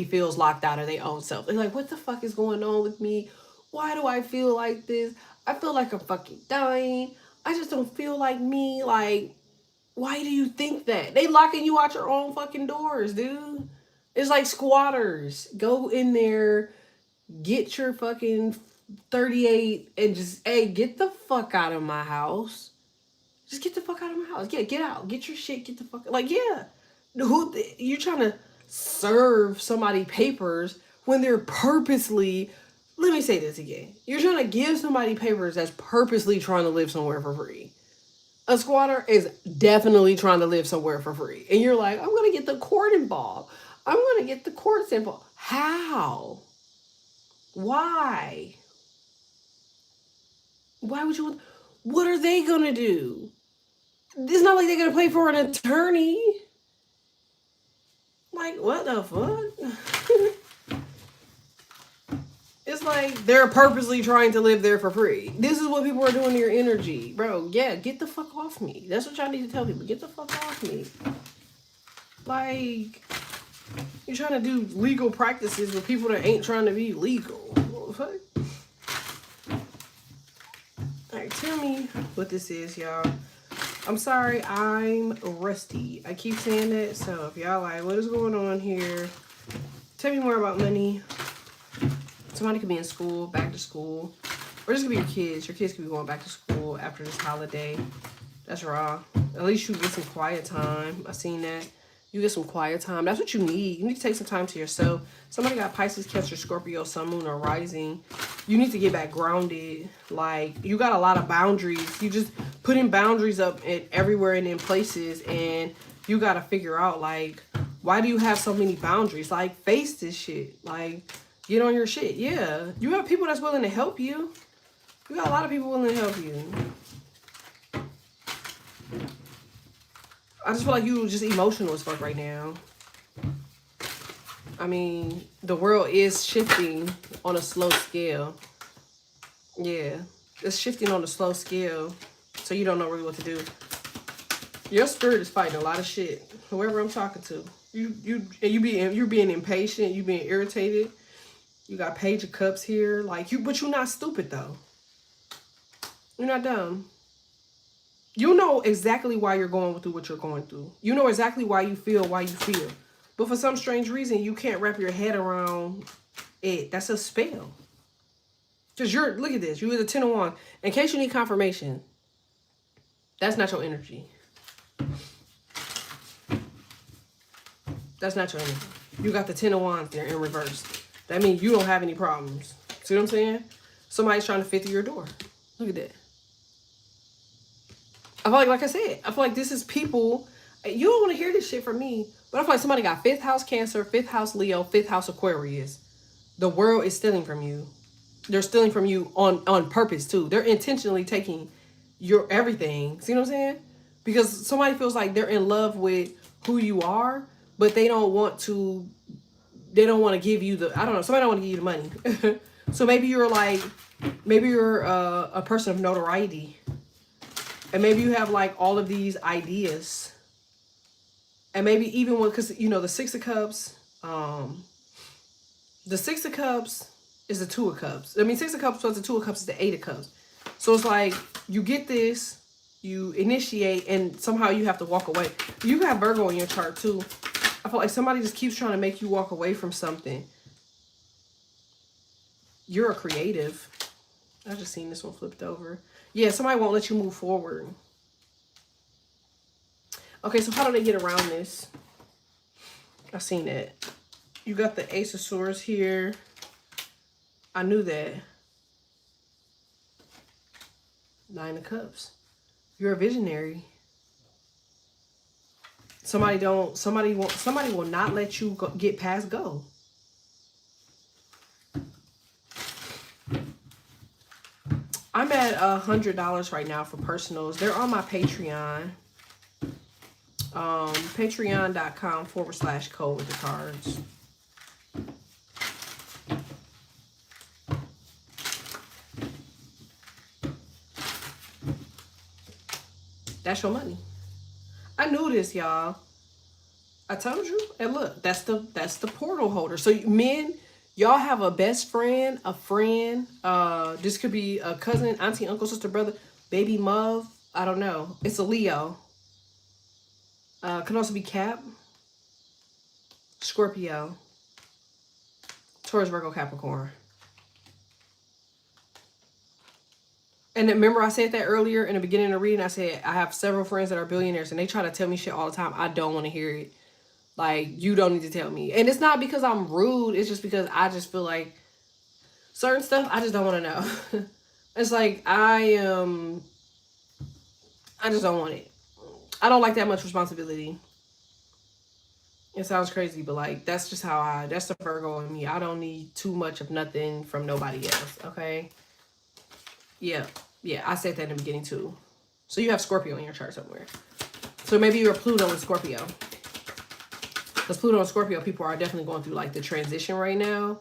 feels locked out of their own self. They're like, what the fuck is going on with me? Why do I feel like this? I feel like I'm fucking dying. I just don't feel like me. Like, why do you think that? They locking you out your own fucking doors, dude. It's like squatters. Go in there, get your fucking 38 and just, hey, get the fuck out of my house. Just get the fuck out of my house. Yeah, get out. Get your shit. Get the fuck. Like, yeah. You trying to serve somebody papers when they're purposely, let me say this again. You're trying to give somebody papers that's purposely trying to live somewhere for free. A squatter is definitely trying to live somewhere for free. And you're like, I'm going to get the court involved. I'm going to get the courts involved. How? Why? Why would you? What are they going to do? It's not like they're going to pay for an attorney. Like, what the fuck? It's like they're purposely trying to live there for free. This is what people are doing to your energy. Bro, yeah, get the fuck off me. That's what y'all need to tell people. Get the fuck off me. Like, you're trying to do legal practices with people that ain't trying to be legal. What the fuck? Alright, tell me what this is, y'all. I'm sorry, I'm rusty. I keep saying that, so if y'all like, what is going on here? Tell me more about money. Somebody could be in school, back to school, or just could be your kids. Your kids could be going back to school after this holiday. That's raw. At least you get some quiet time. I seen that. You get some quiet time. That's what you need. You need to take some time to yourself. Somebody got Pisces, Cancer, Scorpio, Sun, Moon, or Rising. You need to get back grounded. Like, you got a lot of boundaries. You just putting boundaries up everywhere and in places, and you got to figure out, like, why do you have so many boundaries? Like, face this shit. Like, get on your shit. Yeah. You have people that's willing to help you. You got a lot of people willing to help you. I just feel like you just emotional as fuck right now. I mean, the world is shifting on a slow scale. Yeah. It's shifting on a slow scale. So you don't know really what to do. Your spirit is fighting a lot of shit. Whoever I'm talking to. You're being impatient. You being irritated. You got Page of Cups here. Like, but you're not stupid, though. You're not dumb. You know exactly why you're going through what you're going through. You know exactly why you feel. But for some strange reason, you can't wrap your head around it. That's a spell. Because look at this. You're the 10 of Wands. In case you need confirmation, that's not your energy. That's not your energy. You got the 10 of Wands there in reverse. That means you don't have any problems. See what I'm saying? Somebody's trying to fit through your door. Look at that. I feel like I said, I feel like this is people, you don't want to hear this shit from me, but I feel like somebody got 5th house Cancer, 5th house Leo, 5th house Aquarius. The world is stealing from you. They're stealing from you on purpose too. They're intentionally taking your everything. See what I'm saying? Because somebody feels like they're in love with who you are, but they don't want to give you the, I don't know, somebody don't want to give you the money. So maybe you're like, maybe you're a person of notoriety. And maybe you have like all of these ideas. And maybe even when, because you know, the Six of Cups, the Six of Cups is the Two of Cups. I mean, Six of Cups plus the Two of Cups is the Eight of Cups. So it's like, you get this, you initiate, and somehow you have to walk away. You have Virgo in your chart too. I feel like somebody just keeps trying to make you walk away from something. You're a creative. I just seen this one flipped over. Yeah, somebody won't let you move forward. Okay, so how do they get around this? I've seen it. You got the Ace of Swords here. I knew that. Nine of Cups. You're a visionary. Somebody will not let you get past go. I'm at $100 right now for personals. They're on my Patreon. Patreon.com/code with the cards. That's your money. I knew this, y'all. I told you. And look, that's the portal holder. So men, y'all have a best friend, a friend. This could be a cousin, auntie, uncle, sister, brother, baby, mother. I don't know. It's a Leo. Could also be Cap, Scorpio, Taurus, Virgo, Capricorn. And remember I said that earlier in the beginning of the reading. I said I have several friends that are billionaires and they try to tell me shit all the time. I don't want to hear it. Like, you don't need to tell me. And it's not because I'm rude. It's just because I just feel like certain stuff I just don't want to know. It's like I just don't want it. I don't like that much responsibility. It sounds crazy, but like that's just how that's the Virgo in me. I don't need too much of nothing from nobody else. Okay. Yeah, I said that in the beginning too. So you have Scorpio in your chart somewhere. So maybe you're a Pluto and Scorpio. Because Pluto and Scorpio people are definitely going through like the transition right now.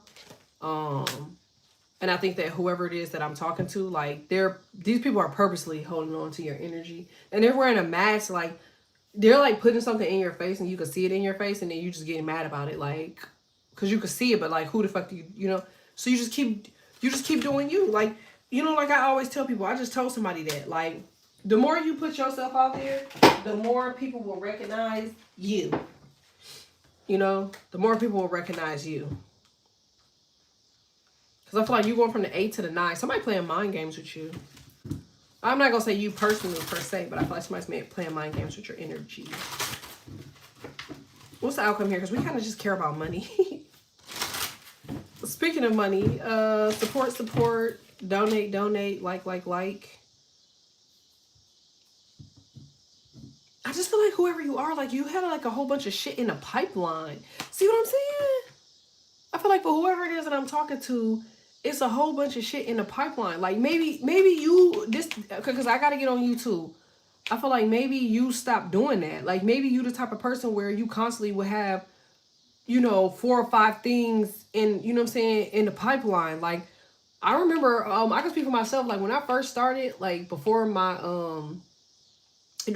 And I think that whoever it is that I'm talking to, like these people are purposely holding on to your energy. And they're wearing a mask, like they're like putting something in your face and you can see it in your face and then you just getting mad about it. Like, because you can see it, but like who the fuck do you know? So you just keep doing you. Like, you know, like I always tell people, I just told somebody that, like, the more you put yourself out there, the more people will recognize you. You know, the more people will recognize you. Because I feel like you're going from the 8 to the 9. Somebody playing mind games with you. I'm not going to say you personally per se, but I feel like somebody's playing mind games with your energy. What's the outcome here? Because we kind of just care about money. Speaking of money, support. Donate, like. I just feel like whoever you are, like you had like a whole bunch of shit in the pipeline. See what I'm saying? I feel like for whoever it is that I'm talking to, it's a whole bunch of shit in the pipeline. Like maybe you, because I got to get on YouTube. I feel like maybe you stop doing that. Like maybe you the type of person where you constantly would have, you know, 4 or 5 things in, you know what I'm saying, in the pipeline. Like, I remember, I can speak for myself, like when I first started, like before my,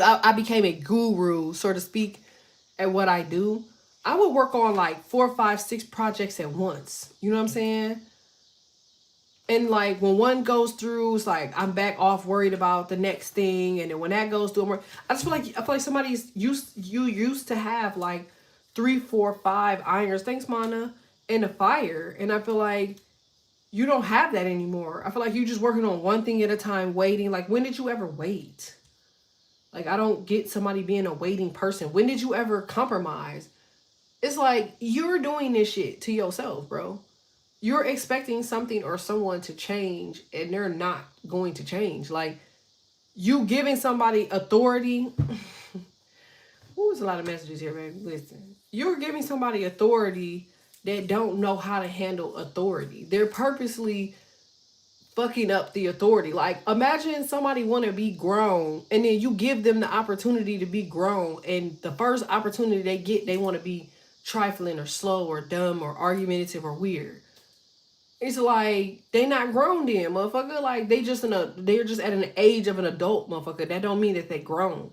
I became a guru, so to speak, at what I do. I would work on like 4, 5, 6 projects at once. You know what I'm saying? And like when one goes through, it's like I'm back off worried about the next thing. And then when that goes through, I feel like somebody's used to have like 3, 4, 5 irons. Thanks, Mana, in the fire. And I feel like you don't have that anymore. I feel like you're just working on one thing at a time, waiting. Like, when did you ever wait? Like, I don't get somebody being a waiting person. When did you ever compromise? It's like, you're doing this shit to yourself, bro. You're expecting something or someone to change, and they're not going to change. Like, you giving somebody authority. Ooh, there's a lot of messages here, baby. Listen. You're giving somebody authority that don't know how to handle authority. They're purposely fucking up the authority. Like, imagine somebody want to be grown and then you give them the opportunity to be grown, and the first opportunity they get, they want to be trifling or slow or dumb or argumentative or weird. It's like they not grown then, motherfucker. Like they're just at an age of an adult, motherfucker. That don't mean that they grown.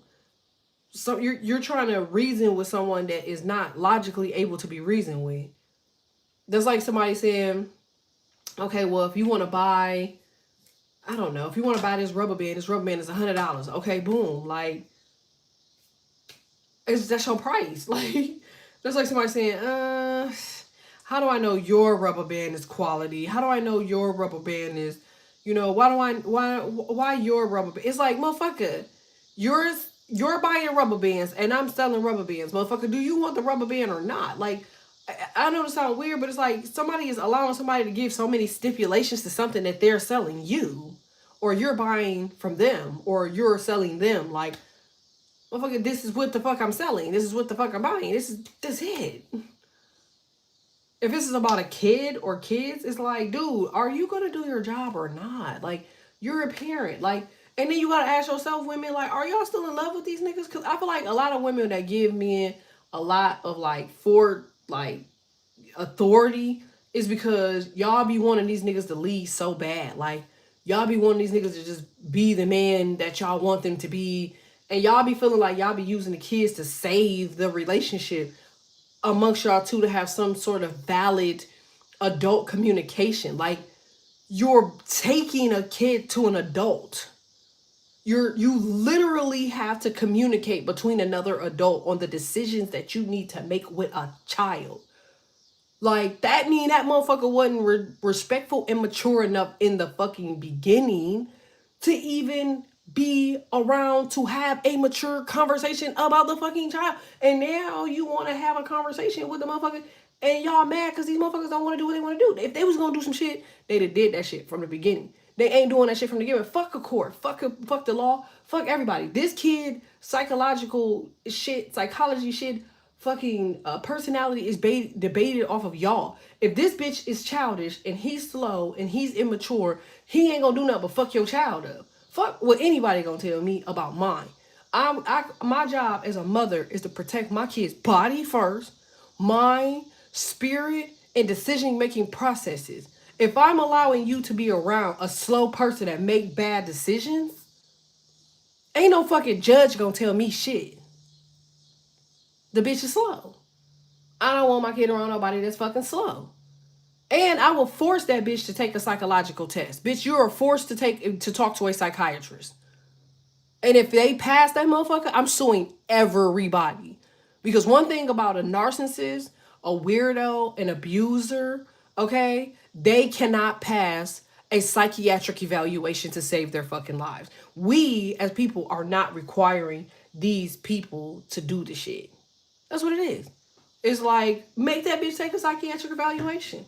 So you're trying to reason with someone that is not logically able to be reasoned with. That's like somebody saying, okay, well, if you want to buy, I don't know, if you want to buy this rubber band is $100. Okay, boom. Like, that's your price. Like, that's like somebody saying, how do I know your rubber band is quality? How do I know your rubber band is, why your rubber band? It's like, motherfucker, you're buying rubber bands and I'm selling rubber bands. Motherfucker, do you want the rubber band or not? Like, I know this sounds weird, but it's like somebody is allowing somebody to give so many stipulations to something that they're selling you, or you're buying from them, or you're selling them. Like, motherfucker, this is what the fuck I'm selling. This is what the fuck I'm buying. That's it. If this is about a kid or kids, it's like, dude, are you gonna do your job or not? Like, you're a parent. Like, and then you gotta ask yourself, women, like, are y'all still in love with these niggas? Cause I feel like a lot of women that give men a lot of like authority is because y'all be wanting these niggas to lead so bad. Like, y'all be wanting these niggas to just be the man that y'all want them to be. And y'all be feeling like y'all be using the kids to save the relationship amongst y'all two to have some sort of valid adult communication. Like, you're taking a kid to an adult. You literally have to communicate between another adult on the decisions that you need to make with a child. Like, that mean that motherfucker wasn't respectful and mature enough in the fucking beginning to even be around to have a mature conversation about the fucking child. And now you want to have a conversation with the motherfucker and y'all mad because these motherfuckers don't want to do what they want to do. If they was going to do some shit, they'd have did that shit from the beginning. They ain't doing that shit from the beginning. Fuck a court. Fuck the law. Fuck everybody. This kid, psychological shit, psychology shit, fucking personality is debated off of y'all. If this bitch is childish and he's slow and he's immature, he ain't gonna do nothing but fuck your child up. Fuck what anybody gonna tell me about mine. My job as a mother is to protect my kid's body first, mind, spirit, and decision making processes. If I'm allowing you to be around a slow person that make bad decisions, ain't no fucking judge gonna tell me shit. The bitch is slow. I don't want my kid around nobody that's fucking slow. And I will force that bitch to take a psychological test. Bitch, you are forced to talk to a psychiatrist. And if they pass that motherfucker, I'm suing everybody. Because one thing about a narcissist, a weirdo, an abuser, okay, they cannot pass a psychiatric evaluation to save their fucking lives. We, as people, are not requiring these people to do the shit. That's what it is. It's like, make that bitch take a psychiatric evaluation.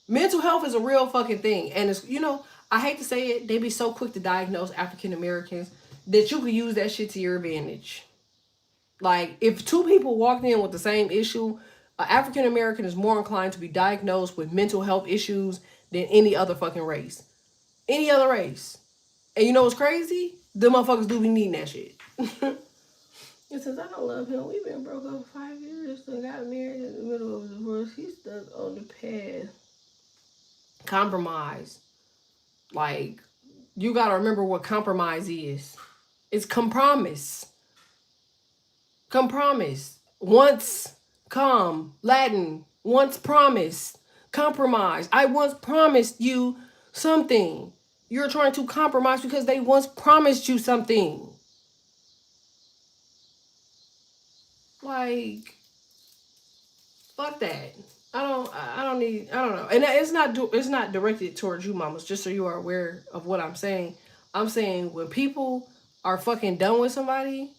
Mental health is a real fucking thing. And it's, I hate to say it, they be so quick to diagnose African Americans that you could use that shit to your advantage. Like, if two people walked in with the same issue, an African American is more inclined to be diagnosed with mental health issues than any other fucking race. Any other race. And you know what's crazy? The motherfuckers do be needing that shit. It says, I don't love him. We've been broke up for 5 years and got married in the middle of a divorce. He's stuck on the path. Compromise. Like, you gotta remember what compromise is. It's compromise. Compromise. Once Latin. Once promised. Compromise. I once promised you something. You're trying to compromise because they once promised you something. Like, fuck that. I don't know. And it's not directed towards you, mamas, just so you are aware of what I'm saying. I'm saying when people are fucking done with somebody,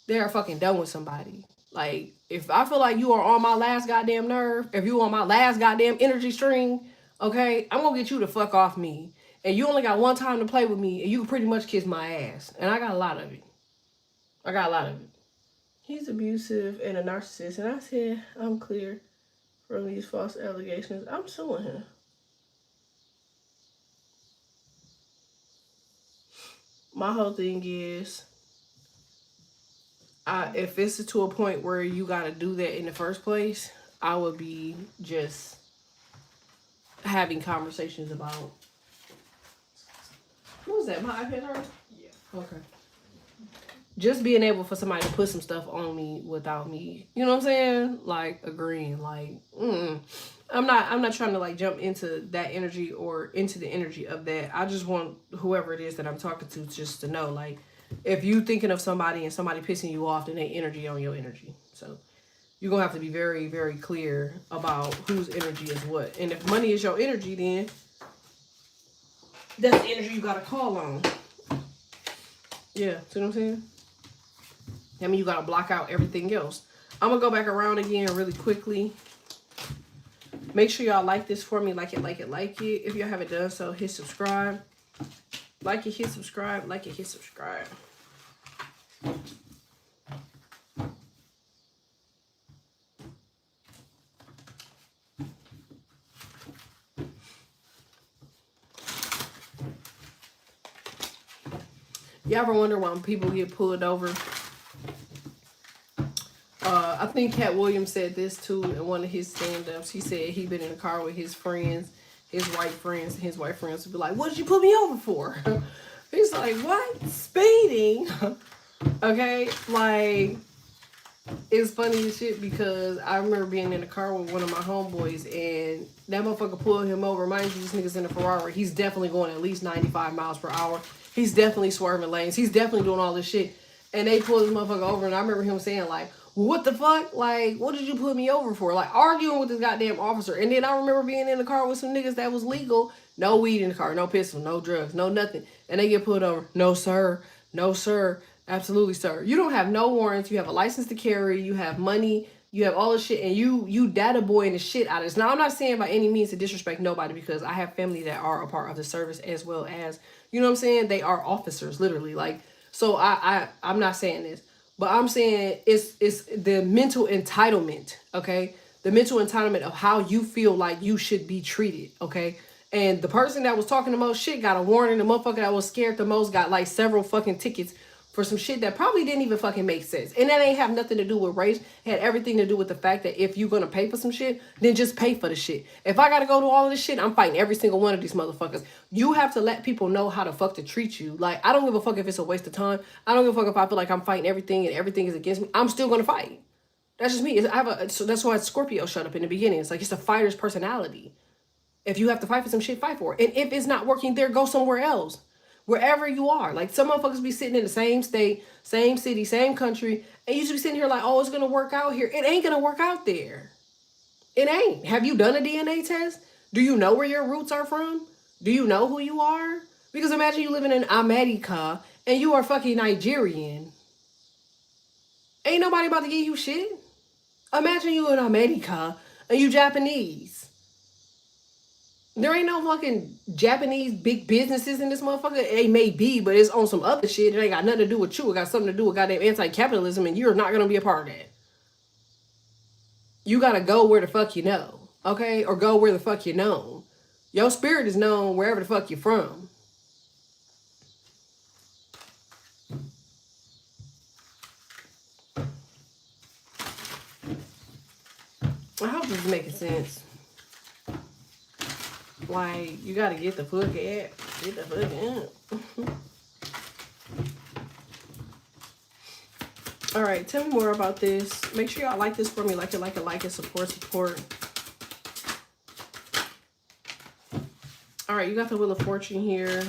they are fucking done with somebody. Like, if I feel like you are on my last goddamn nerve, if you on my last goddamn energy string, okay, I'm gonna get you to fuck off me. And you only got one time to play with me, and you can pretty much kiss my ass. And I got a lot of it. He's abusive and a narcissist, and I said I'm clear from these false allegations. I'm suing him. My whole thing is, if it's to a point where you gotta do that in the first place, I would be just having conversations about. What was that? My iPad hurt? Yeah. Okay. Just being able for somebody to put some stuff on me without me, you know what I'm saying? Like agreeing, like, I'm not trying to like jump into that energy or into the energy of that. I just want whoever it is that I'm talking to just to know, like, if you thinking of somebody and somebody pissing you off, then they energy on your energy. So you're gonna have to be very, very clear about whose energy is what. And if money is your energy, then that's the energy you gotta call on. Yeah, see what I'm saying? I mean, you gotta block out everything else. I'm gonna go back around again really quickly. Make sure y'all like this for me. Like it, like it, like it. If y'all haven't done so, hit subscribe. Like it, hit subscribe. Like it, hit subscribe. Y'all ever wonder why people get pulled over? I think Cat Williams said this too in one of his stand-ups. He said he'd been in a car with his friends, his white friends, and his white friends would be like, "What did you pull me over for?" He's like, "What? Speeding?" Okay, like, it's funny as shit because I remember being in a car with one of my homeboys and that motherfucker pulled him over. Mind you, this nigga's in a Ferrari. He's definitely going at least 95 miles per hour. He's definitely swerving lanes. He's definitely doing all this shit. And they pulled this motherfucker over and I remember him saying like, "What the fuck? Like, what did you put me over for?" Like, arguing with this goddamn officer. And then I remember being in the car with some niggas that was legal. No weed in the car, no pistol, no drugs, no nothing. And they get pulled over. "No, sir. No, sir. Absolutely, sir. You don't have no warrants. You have a license to carry. You have money. You have all this shit. And you data boying the shit out of this." Now, I'm not saying by any means to disrespect nobody because I have family that are a part of the service as well as, you know what I'm saying? They are officers, literally. Like, so I'm not saying this. But I'm saying it's the mental entitlement, okay? The mental entitlement of how you feel like you should be treated, okay? And the person that was talking the most shit got a warning. The motherfucker that was scared the most got like several fucking tickets for some shit that probably didn't even fucking make sense. And that ain't have nothing to do with race. It had everything to do with the fact that if you're going to pay for some shit, then just pay for the shit. If I got to go to all of this shit, I'm fighting every single one of these motherfuckers. You have to let people know how the fuck to treat you. Like, I don't give a fuck if it's a waste of time. I don't give a fuck if I feel like I'm fighting everything and everything is against me. I'm still going to fight. That's just me. So that's why Scorpio shut up in the beginning. It's like, it's a fighter's personality. If you have to fight for some shit, fight for it. And if it's not working there, go somewhere else. Wherever you are. Like, some motherfuckers be sitting in the same state, same city, same country, and you should be sitting here like, "Oh, it's gonna work out here." It ain't gonna work out there. It ain't. Have you done a DNA test? Do you know where your roots are from? Do you know who you are? Because imagine you living in America and you are fucking Nigerian. Ain't nobody about to give you shit. Imagine you in America and you Japanese. There ain't no fucking Japanese big businesses in this motherfucker. It may be, but it's on some other shit. It ain't got nothing to do with you. It got something to do with goddamn anti-capitalism, and you're not going to be a part of that. You got to go where the fuck you know, okay? Or go where the fuck you known. Your spirit is known wherever the fuck you're from. I hope this is making sense. Like, you gotta get the fuck out. Get the fuck out. Alright, tell me more about this. Make sure y'all like this for me. Like it, like it, like it. Support, support. Alright, you got the Wheel of Fortune here.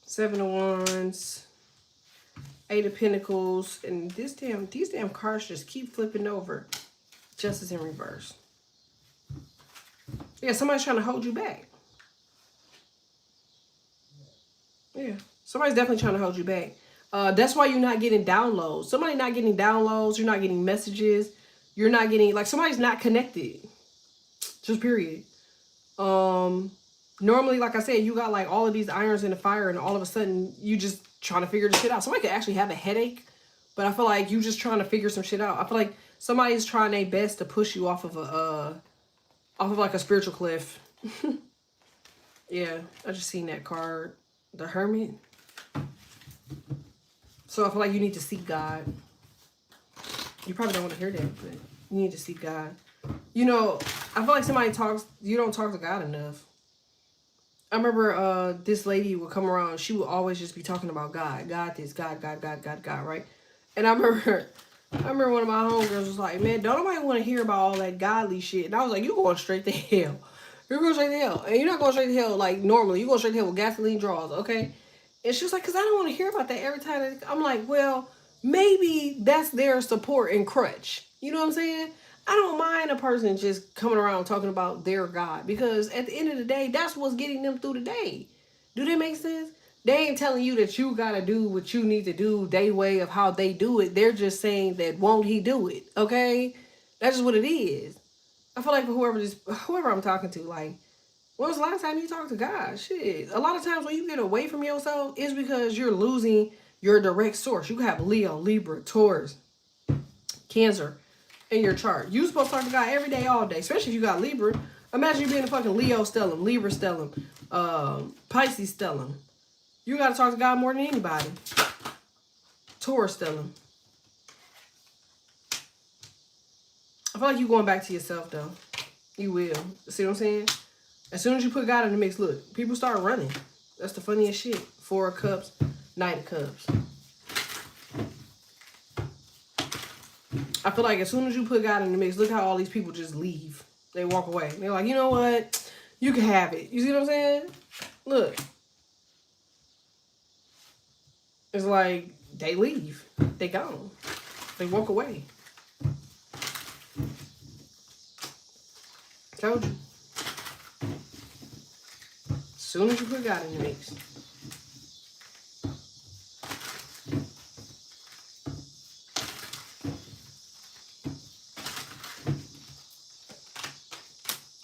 Seven of Wands, Eight of Pentacles, and these damn cards just keep flipping over. Justice in reverse. Yeah, somebody's trying to hold you back. Yeah, somebody's definitely trying to hold you back. That's why you're not getting downloads. Somebody not getting downloads. You're not getting messages. You're not getting, like, somebody's not connected. Just period. Normally, like I said, you got like all of these irons in the fire and all of a sudden you just trying to figure the shit out. Somebody could actually have a headache, but I feel like you just trying to figure some shit out. I feel like Somebody's trying their best to push you off of like a spiritual cliff. Yeah, I just seen that card. The Hermit. So I feel like you need to seek God. You probably don't want to hear that, but you need to seek God. You know, I feel like you don't talk to God enough. I remember this lady would come around. She would always just be talking about God. God this, God, right? And I remember one of my homegirls was like, man, don't nobody want to hear about all that godly shit. And I was like, you going straight to hell. You're going straight to hell. And you're not going straight to hell like normally. You're going straight to hell with gasoline draws, okay? And she was like, because I don't want to hear about that every time. I'm like, well, maybe that's their support and crutch. You know what I'm saying? I don't mind a person just coming around talking about their God, because at the end of the day, that's what's getting them through the day. Do that make sense? They ain't telling you that you gotta do what you need to do, their way of how they do it. They're just saying that won't he do it? Okay? That's just what it is. I feel like for whoever I'm talking to, like, when was the last time you talked to God? Shit. A lot of times when you get away from yourself, it's because you're losing your direct source. You can have Leo, Libra, Taurus, Cancer in your chart. You're supposed to talk to God every day, all day, especially if you got Libra. Imagine you being a fucking Leo stellium, Libra stellium, Pisces stellium. You got to talk to God more than anybody. Taurus stellium. I feel like you're going back to yourself, though. You will. See what I'm saying? As soon as you put God in the mix, look, people start running. That's the funniest shit. 4 of Cups, Knight of Cups. I feel like as soon as you put God in the mix, look how all these people just leave. They walk away. They're like, you know what? You can have it. You see what I'm saying? Look. It's like they leave. They gone. They walk away. Told you. As soon as you put God in the mix.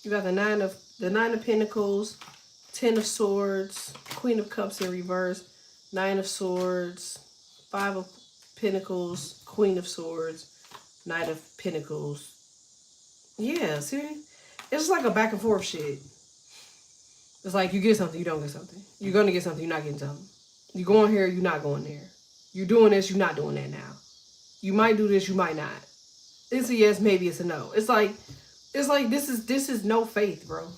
You got the nine of Pentacles, 10 of Swords, Queen of Cups in reverse, 9 of Swords, 5 of Pentacles, Queen of Swords, Knight of Pentacles. Yeah, see? It's just like a back and forth shit. It's like you get something, you don't get something. You're going to get something, you're not getting something. You're going here, you're not going there. You're doing this, you're not doing that now. You might do this, you might not. It's a yes, maybe it's a no. It's like this is no faith, bro.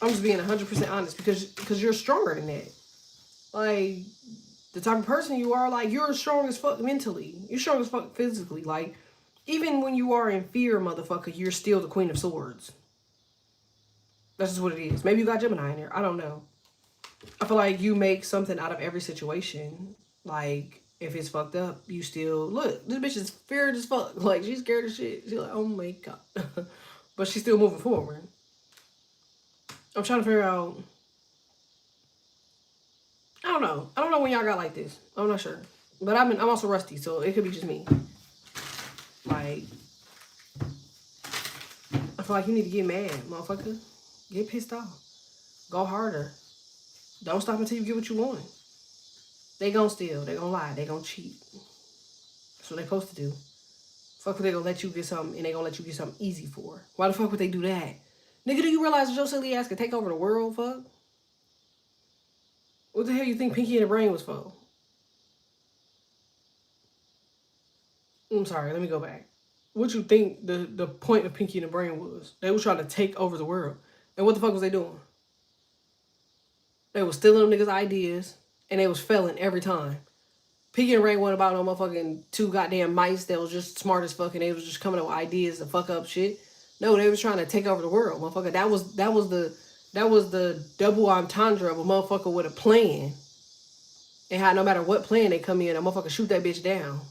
I'm just being 100% honest because you're stronger than that. Like, the type of person you are, like, you're strong as fuck mentally. You're strong as fuck physically. Like, even when you are in fear, motherfucker, you're still the Queen of Swords. That's just what it is. Maybe you got Gemini in there. I don't know. I feel like you make something out of every situation. Like, if it's fucked up, you still... Look, this bitch is feared as fuck. Like, she's scared as shit. She's like, oh my God. But she's still moving forward. I'm trying to figure out... I don't know. I don't know when y'all got like this. I'm not sure. But I'm also rusty, so it could be just me. Like... I feel like you need to get mad, motherfucker. Get pissed off. Go harder. Don't stop until you get what you want. They gonna steal. They gonna lie. They gonna cheat. That's what they supposed to do. Fuck what they gonna let you get something and they gonna let you get something easy for. Why the fuck would they do that? Nigga, do you realize that your silly ass could take over the world, fuck? What the hell you think Pinky and the Brain was for? I'm sorry, let me go back. What you think the point of Pinky and the Brain was? They was trying to take over the world. And what the fuck was they doing? They was stealing them niggas' ideas and they was failing every time. Pinky and the Brain wasn't about no motherfucking 2 goddamn mice that was just smart as fuck and they was just coming up with ideas to fuck up shit. No, they was trying to take over the world, motherfucker. That was the double entendre of a motherfucker with a plan. And how no matter what plan they come in, a motherfucker shoot that bitch down.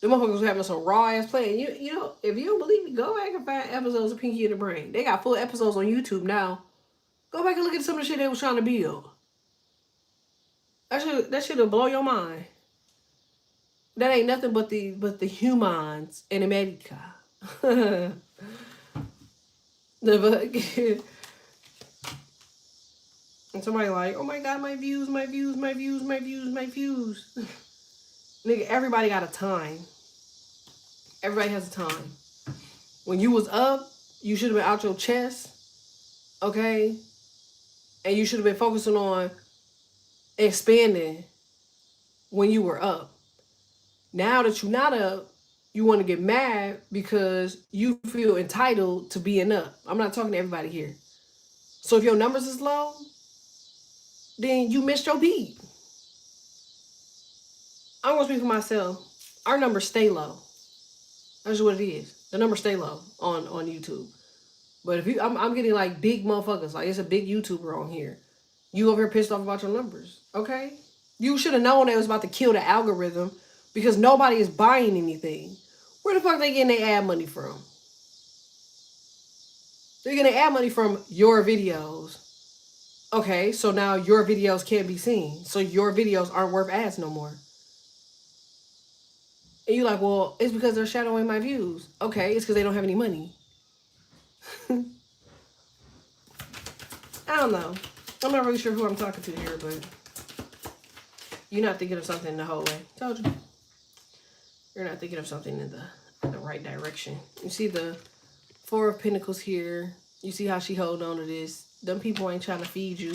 The motherfuckers was having some raw ass plan. You know, if you don't believe me, go back and find episodes of Pinky and the Brain. They got full episodes on YouTube now. Go back and look at some of the shit they was trying to build. That shit'll blow your mind. That ain't nothing but the humans in America. And somebody like, oh my God, my views. Nigga, everybody got a time. Everybody has a time. When you was up, you should have been out your chest, okay? And you should have been focusing on expanding when you were up. Now that you're not up, you want to get mad because you feel entitled to being up. I'm not talking to everybody here. So if your numbers is low, then you missed your beat. I'm gonna speak for myself. Our numbers stay low. That's what it is. The numbers stay low on YouTube. But if you, I'm getting like big motherfuckers. Like it's a big YouTuber on here. You over here pissed off about your numbers, okay? You should have known it was about to kill the algorithm because nobody is buying anything. Where the fuck they getting their ad money from? They're getting ad money from your videos. Okay, so now your videos can't be seen. So your videos aren't worth ads no more. And you're like, well, it's because they're shadowing my views. Okay, it's because they don't have any money. I don't know. I'm not really sure who I'm talking to here, but you're not thinking of something the whole way. Told you. You're not thinking of something in the right direction. You see the Four of Pentacles here. You see how she hold on to this. Them people ain't trying to feed you.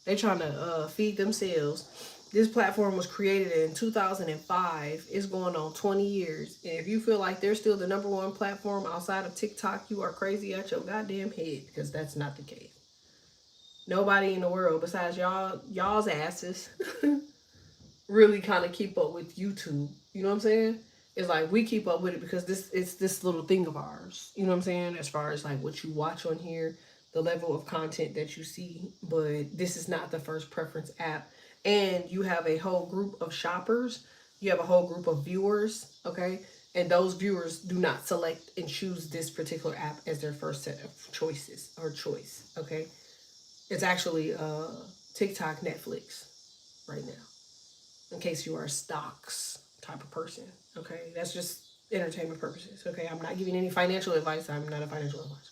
They trying to feed themselves. This platform was created in 2005. It's going on 20 years. And if you feel like they're still the #1 platform outside of TikTok, you are crazy at your goddamn head, because that's not the case. Nobody in the world besides y'all's asses really kind of keep up with YouTube. You know what I'm saying? It's like we keep up with it because it's this little thing of ours. You know what I'm saying? As far as like what you watch on here, the level of content that you see. But this is not the first preference app. And you have a whole group of shoppers. You have a whole group of viewers, okay? And those viewers do not select and choose this particular app as their first set of choices or choice, okay? It's actually TikTok, Netflix right now, in case you are a stocks type of person, okay? That's just entertainment purposes, okay? I'm not giving any financial advice. I'm not a financial advisor.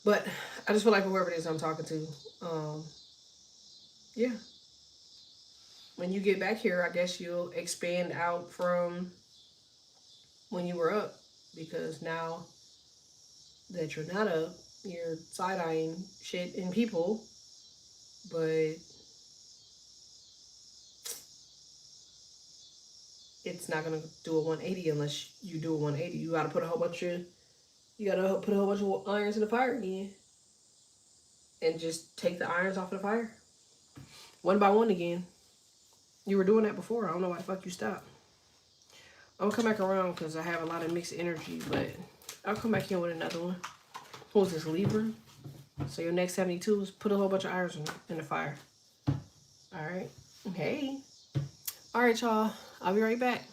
But I just feel like whoever it is I'm talking to, yeah. When you get back here, I guess you'll expand out from when you were up, because now that you're not up, you're side-eyeing shit in people, but it's not gonna do a 180 unless you do a 180. You gotta put a whole bunch of irons in the fire again, and just take the irons off of the fire one by one again. You were doing that before. I don't know why the fuck you stopped. I'm gonna come back around because I have a lot of mixed energy, but I'll come back in with another one. Who's this, Libra? So your next 72 is put a whole bunch of irons in the fire. All right. Hey. All right, y'all. I'll be right back.